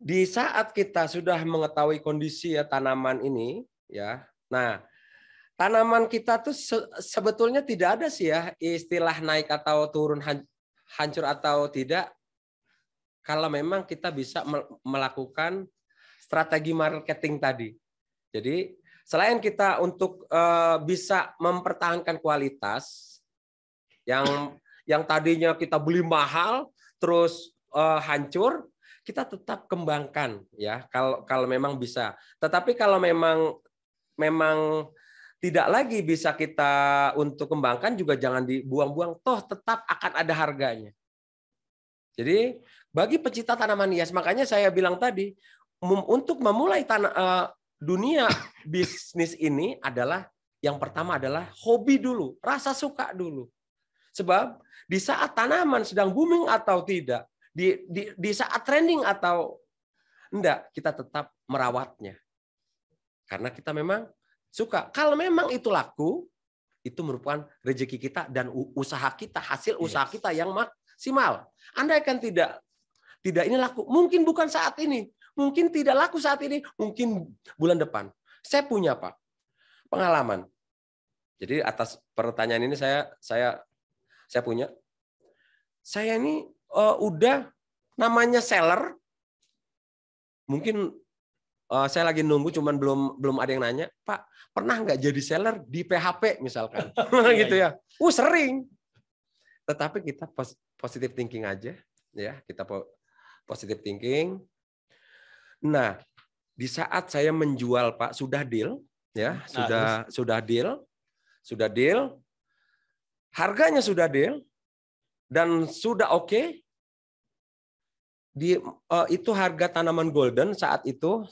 Speaker 2: Di saat kita sudah mengetahui kondisi ya tanaman ini ya. Nah, tanaman kita tuh sebetulnya tidak ada sih ya istilah naik atau turun, hancur atau tidak. Kalau memang kita bisa melakukan strategi marketing tadi. Jadi selain kita untuk bisa mempertahankan kualitas yang tadinya kita beli mahal terus hancur, kita tetap kembangkan ya kalau memang bisa. Tetapi kalau memang tidak lagi bisa kita untuk kembangkan, juga jangan dibuang-buang, toh tetap akan ada harganya. Jadi bagi pecinta tanaman hias, makanya saya bilang tadi, untuk memulai dunia bisnis ini adalah yang pertama adalah hobi dulu, rasa suka dulu. Sebab di saat tanaman sedang booming atau tidak, di saat trending atau enggak, kita tetap merawatnya. Karena kita memang suka. Kalau memang itu laku, itu merupakan rezeki kita dan usaha kita, hasil usaha kita yang maksimal. Andai kan tidak ini laku, mungkin bukan saat ini, mungkin tidak laku saat ini, mungkin bulan depan. Saya punya Pak pengalaman. Jadi atas pertanyaan ini saya punya. Saya ini udah namanya seller. Mungkin saya lagi nunggu, cuman belum ada yang nanya, Pak, pernah nggak jadi seller di PHP misalkan, gitu ya? Sering. Tetapi kita positive thinking aja, ya, kita positive thinking. Nah, di saat saya menjual Pak, sudah deal, ya, sudah deal, harganya sudah deal dan sudah oke. Itu harga tanaman golden saat itu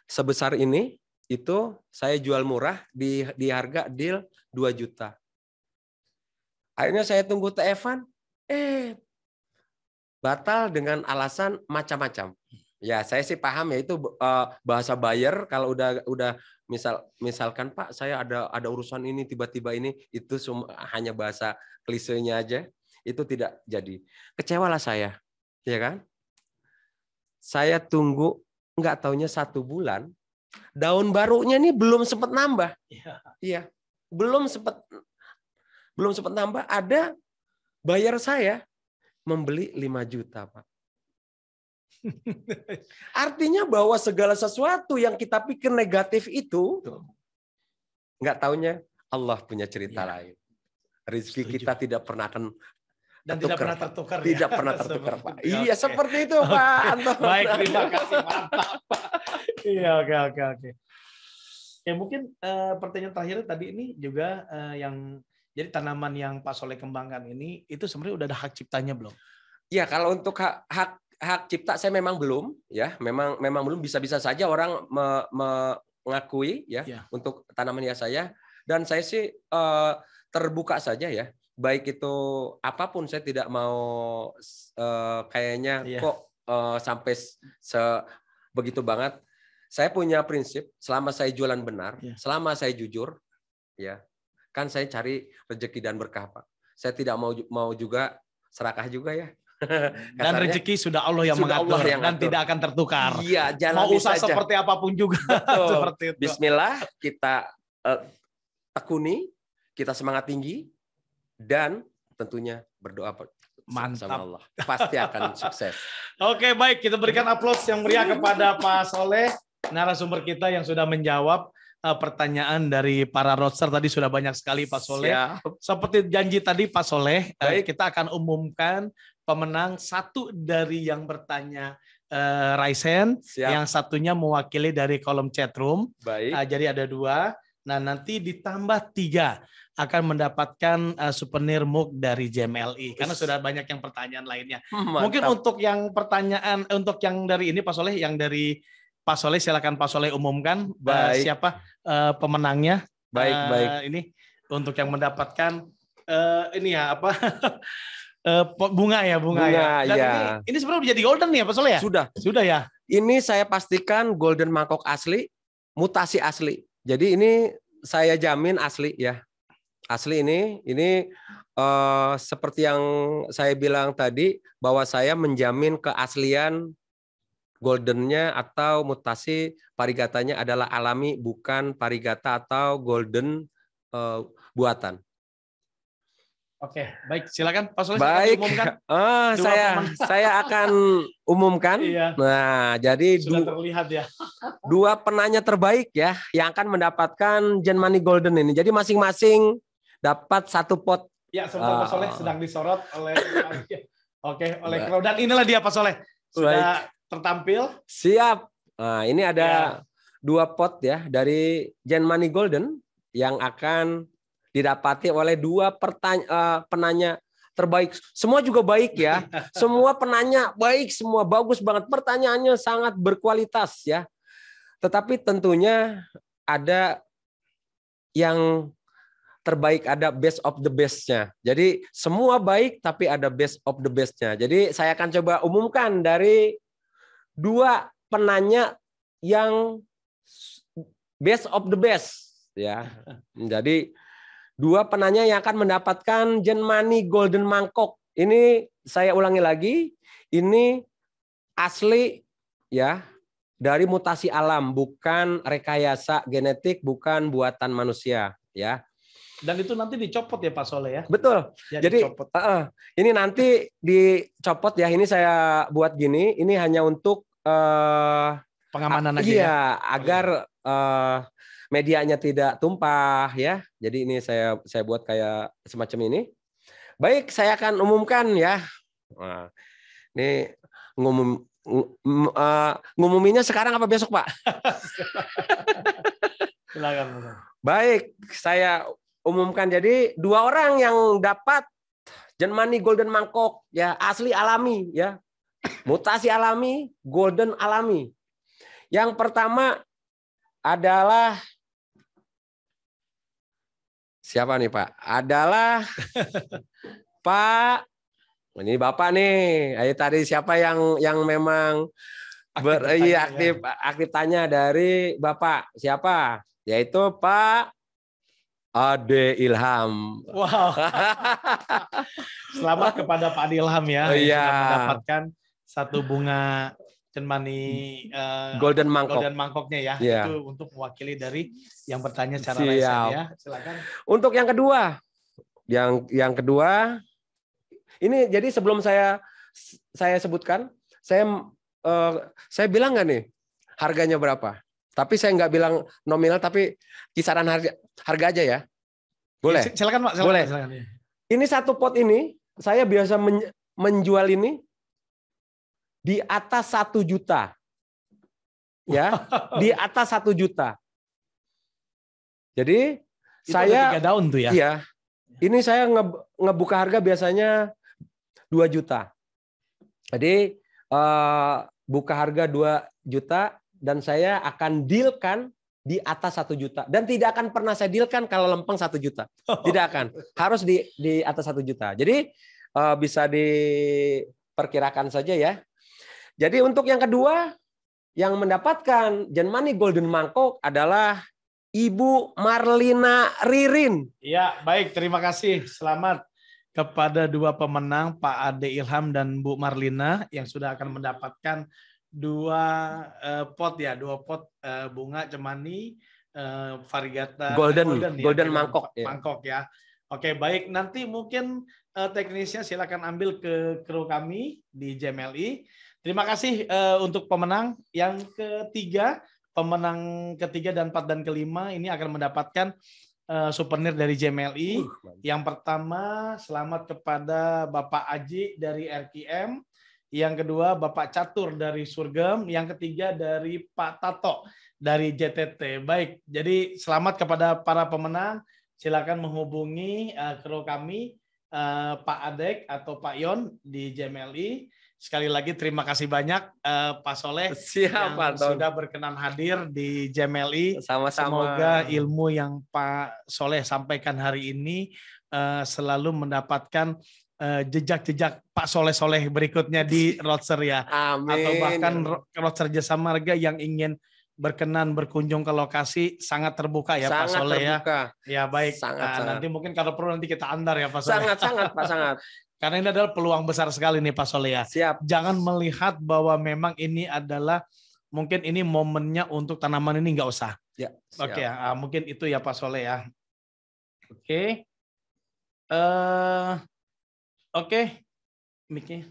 Speaker 2: sebesar ini, itu saya jual murah di harga deal 2 juta. Akhirnya saya tunggu TF-an, batal dengan alasan macam-macam. Ya, saya sih paham ya, itu bahasa buyer. Kalau udah misalkan Pak, saya ada urusan ini, tiba-tiba ini, itu hanya bahasa klisenya aja, itu tidak jadi. Kecewalah saya, ya kan? Saya tunggu, nggak taunya 1 bulan, daun barunya ini belum sempat nambah. Iya, belum sempat nambah. Ada buyer saya membeli 5 juta, Pak. Artinya bahwa segala sesuatu yang kita pikir negatif itu, nggak taunya Allah punya cerita lain. Rezeki kita tidak pernah akan
Speaker 1: dan tidak pernah tertukar.
Speaker 2: Tidak pernah tertukar, Pak. Iya, seperti itu, Pak Anton.
Speaker 1: Baik, terima kasih, mantap, Pak. Iya, oke. Ya, mungkin pertanyaan terakhir tadi ini juga yang jadi tanaman yang Pak Soleh kembangkan ini, itu sebenarnya udah ada hak ciptanya belum?
Speaker 2: Iya, kalau untuk hak cipta saya memang belum, ya, memang belum. Bisa saja orang mengakui, ya, untuk tanaman hias saya, dan saya sih terbuka saja, ya. Baik itu apapun, saya tidak mau kayaknya kok sampai begitu banget. Saya punya prinsip, selama saya jualan benar, selama saya jujur, ya, kan saya cari rezeki dan berkah, Pak. Saya tidak mau juga serakah juga, ya.
Speaker 1: Dan rezeki sudah Allah yang mengatur dan tidak akan tertukar.
Speaker 2: Iya,
Speaker 1: mau usaha saja seperti apapun juga. Seperti itu.
Speaker 2: Bismillah, kita tekuni, kita semangat tinggi, dan tentunya berdoa sama Allah. Pasti akan sukses.
Speaker 1: Oke, baik. Kita berikan aplaus yang meriah kepada Pak Soleh, narasumber kita yang sudah menjawab pertanyaan dari para roadster. Tadi sudah banyak sekali Pak Soleh. Seperti janji tadi Pak Soleh, kita akan umumkan pemenang satu dari yang bertanya Raisen, yang satunya mewakili dari kolom chatroom. Jadi ada 2. Nah, nanti ditambah 3 akan mendapatkan souvenir mug dari JMLI, karena sudah banyak yang pertanyaan lainnya. Mantap. Mungkin untuk yang pertanyaan, untuk yang dari ini Pak Soleh, yang dari Pak Soleh, silakan Pak Soleh umumkan siapa pemenangnya. Baik. Ini untuk yang mendapatkan ini ya apa bunga ya. Dan ini sebenarnya udah jadi golden nih ya Pak Soleh ya? Sudah ya.
Speaker 2: Ini saya pastikan golden mangkok asli, mutasi asli. Jadi ini saya jamin asli, ya. Asli ini seperti yang saya bilang tadi, bahwa saya menjamin keaslian goldennya atau mutasi parigatanya adalah alami, bukan parigata atau golden buatan.
Speaker 1: Oke, baik, silakan Pak Soleh.
Speaker 2: Baik, saya akan umumkan. Nah, jadi
Speaker 1: sudah terlihat ya.
Speaker 2: 2 penanya terbaik, ya, yang akan mendapatkan Gen Money Golden ini. Jadi masing-masing dapat 1 pot.
Speaker 1: Ya, sebentar Pak Soleh sedang disorot oleh oleh Kro. Dan inilah dia Pak Soleh. Sudah tertampil. Siap.
Speaker 2: Nah, ini ada 2 pot, ya, dari Gen Money Golden yang akan didapati oleh 2 penanya terbaik. Semua juga baik, ya. Semua penanya baik, semua bagus banget. Pertanyaannya sangat berkualitas, ya. Tetapi tentunya ada yang terbaik, ada best of the best-nya. Jadi semua baik tapi ada best of the best-nya. Jadi saya akan coba umumkan dari 2 penanya yang best of the best ya. Jadi 2 penanya yang akan mendapatkan Genmani Golden Mangkok. Ini saya ulangi lagi, ini asli ya, dari mutasi alam, bukan rekayasa genetik, bukan buatan manusia ya.
Speaker 1: Dan itu nanti dicopot ya Pak Soleh ya?
Speaker 2: Betul.
Speaker 1: Ya,
Speaker 2: jadi ini nanti dicopot ya. Ini saya buat gini. Ini hanya untuk
Speaker 1: pengamanan aja
Speaker 2: iya,
Speaker 1: ya?
Speaker 2: agar medianya tidak tumpah ya. Jadi ini saya buat kayak semacam ini. Baik, saya akan umumkan ya. Nah, ini ngumuminya sekarang apa besok, Pak?
Speaker 1: Silakan.
Speaker 2: Baik, saya umumkan. Jadi 2 orang yang dapat Genmani Golden Mangkok ya, asli alami ya. Mutasi alami, golden alami. Yang pertama adalah siapa nih, Pak? Adalah Pak, ini Bapak nih. Ayo tadi siapa yang memang aktif tanya dari Bapak? Siapa? Yaitu Pak Ade Ilham.
Speaker 1: Wow. Selamat kepada Pak Ade Ilham ya.
Speaker 2: Oh, iya.
Speaker 1: Sudah mendapatkan 1 bunga Genmani
Speaker 2: Golden
Speaker 1: Mangkoknya ya.
Speaker 2: Yeah.
Speaker 1: Itu untuk mewakili dari yang bertanya secara lisan ya. Silakan.
Speaker 2: Untuk yang kedua. Yang kedua ini, jadi sebelum saya sebutkan, saya bilang nggak nih harganya berapa? Tapi saya nggak bilang nominal, tapi kisaran harga aja ya. Boleh?
Speaker 1: Silakan Pak.
Speaker 2: Boleh.
Speaker 1: Silakan.
Speaker 2: Ini 1 pot ini saya biasa menjual ini di atas 1 juta. Ya, di atas 1 juta. Jadi itu saya
Speaker 1: 3 daun tuh ya.
Speaker 2: Iya. Ini saya ngebuka harga biasanya 2 juta. Jadi buka harga 2 juta dan saya akan dealkan di atas 1 juta. Dan tidak akan pernah saya dealkan kalau lempeng 1 juta. Tidak akan. Harus di atas 1 juta. Jadi bisa diperkirakan saja ya. Jadi untuk yang kedua yang mendapatkan Genmani Golden Mangkok adalah Ibu Marlina Ririn.
Speaker 1: Ya, baik. Terima kasih. Selamat kepada 2 pemenang, Pak Ade Ilham dan Bu Marlina, yang sudah akan mendapatkan 2 pot ya, 2 pot bunga Genmani variegata
Speaker 2: Golden Mangkok
Speaker 1: ya. Oke, baik. Nanti mungkin teknisnya silakan ambil ke kru kami di JMLI. Terima kasih untuk pemenang yang ketiga, pemenang ketiga dan 4 dan kelima ini akan mendapatkan souvenir dari JMLI. Yang pertama, selamat kepada Bapak Aji dari RKM. Yang kedua, Bapak Catur dari Surgem. Yang ketiga dari Pak Tato dari JTT. Baik, jadi selamat kepada para pemenang. Silakan menghubungi kru kami, Pak Adek atau Pak Yon di JMLI. Sekali lagi terima kasih banyak Pak Soleh yang sudah berkenan hadir di JMLI.
Speaker 2: Sama-sama.
Speaker 1: Semoga ilmu yang Pak Soleh sampaikan hari ini selalu mendapatkan jejak-jejak Pak Soleh berikutnya di Roadster ya.
Speaker 2: Amin.
Speaker 1: Atau bahkan Roadster Jasa Marga yang ingin berkenan berkunjung ke lokasi sangat terbuka ya Pak Soleh ya. Ya baik.
Speaker 2: Sangat.
Speaker 1: Nanti mungkin kalau perlu nanti kita antar ya Pak Soleh.
Speaker 2: Sangat Pak, sangat.
Speaker 1: Karena ini adalah peluang besar sekali nih Pak Soleh ya.
Speaker 2: Siap.
Speaker 1: Jangan melihat bahwa memang ini adalah mungkin ini momennya untuk tanaman ini nggak usah.
Speaker 2: Ya.
Speaker 1: Oke ya, mungkin itu ya Pak Soleh ya. Oke. Oke. Mic-nya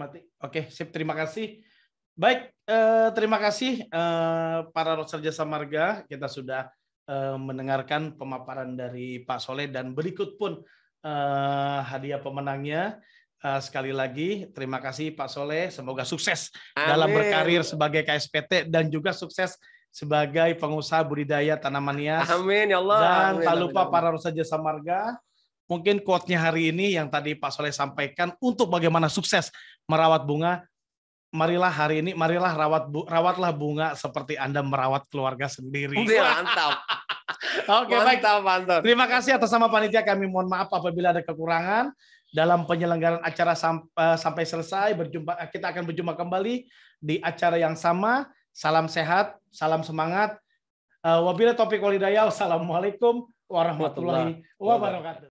Speaker 1: mati. Oke, sip, terima kasih. Baik, terima kasih para Roadster Jasa Marga. Kita sudah mendengarkan pemaparan dari Pak Soleh dan berikut pun hadiah pemenangnya. Sekali lagi terima kasih Pak Soleh, semoga sukses dalam berkarir sebagai KSPT dan juga sukses sebagai pengusaha budidaya tanaman hias.
Speaker 2: Amin ya Allah.
Speaker 1: Dan tak lupa para Roadster Jasa Marga, mungkin quote-nya hari ini yang tadi Pak Soleh sampaikan untuk bagaimana sukses merawat bunga. Marilah hari ini, marilah rawatlah bunga seperti Anda merawat keluarga sendiri.
Speaker 2: Mantap.
Speaker 1: Oke, baik.
Speaker 2: Mantap.
Speaker 1: Terima kasih atas nama panitia, kami mohon maaf apabila ada kekurangan dalam penyelenggaraan acara sampai selesai. Kita akan berjumpa kembali di acara yang sama. Salam sehat, salam semangat. Wabillahi taufiq wal hidayah. Wassalamualaikum warahmatullahi wabarakatuh.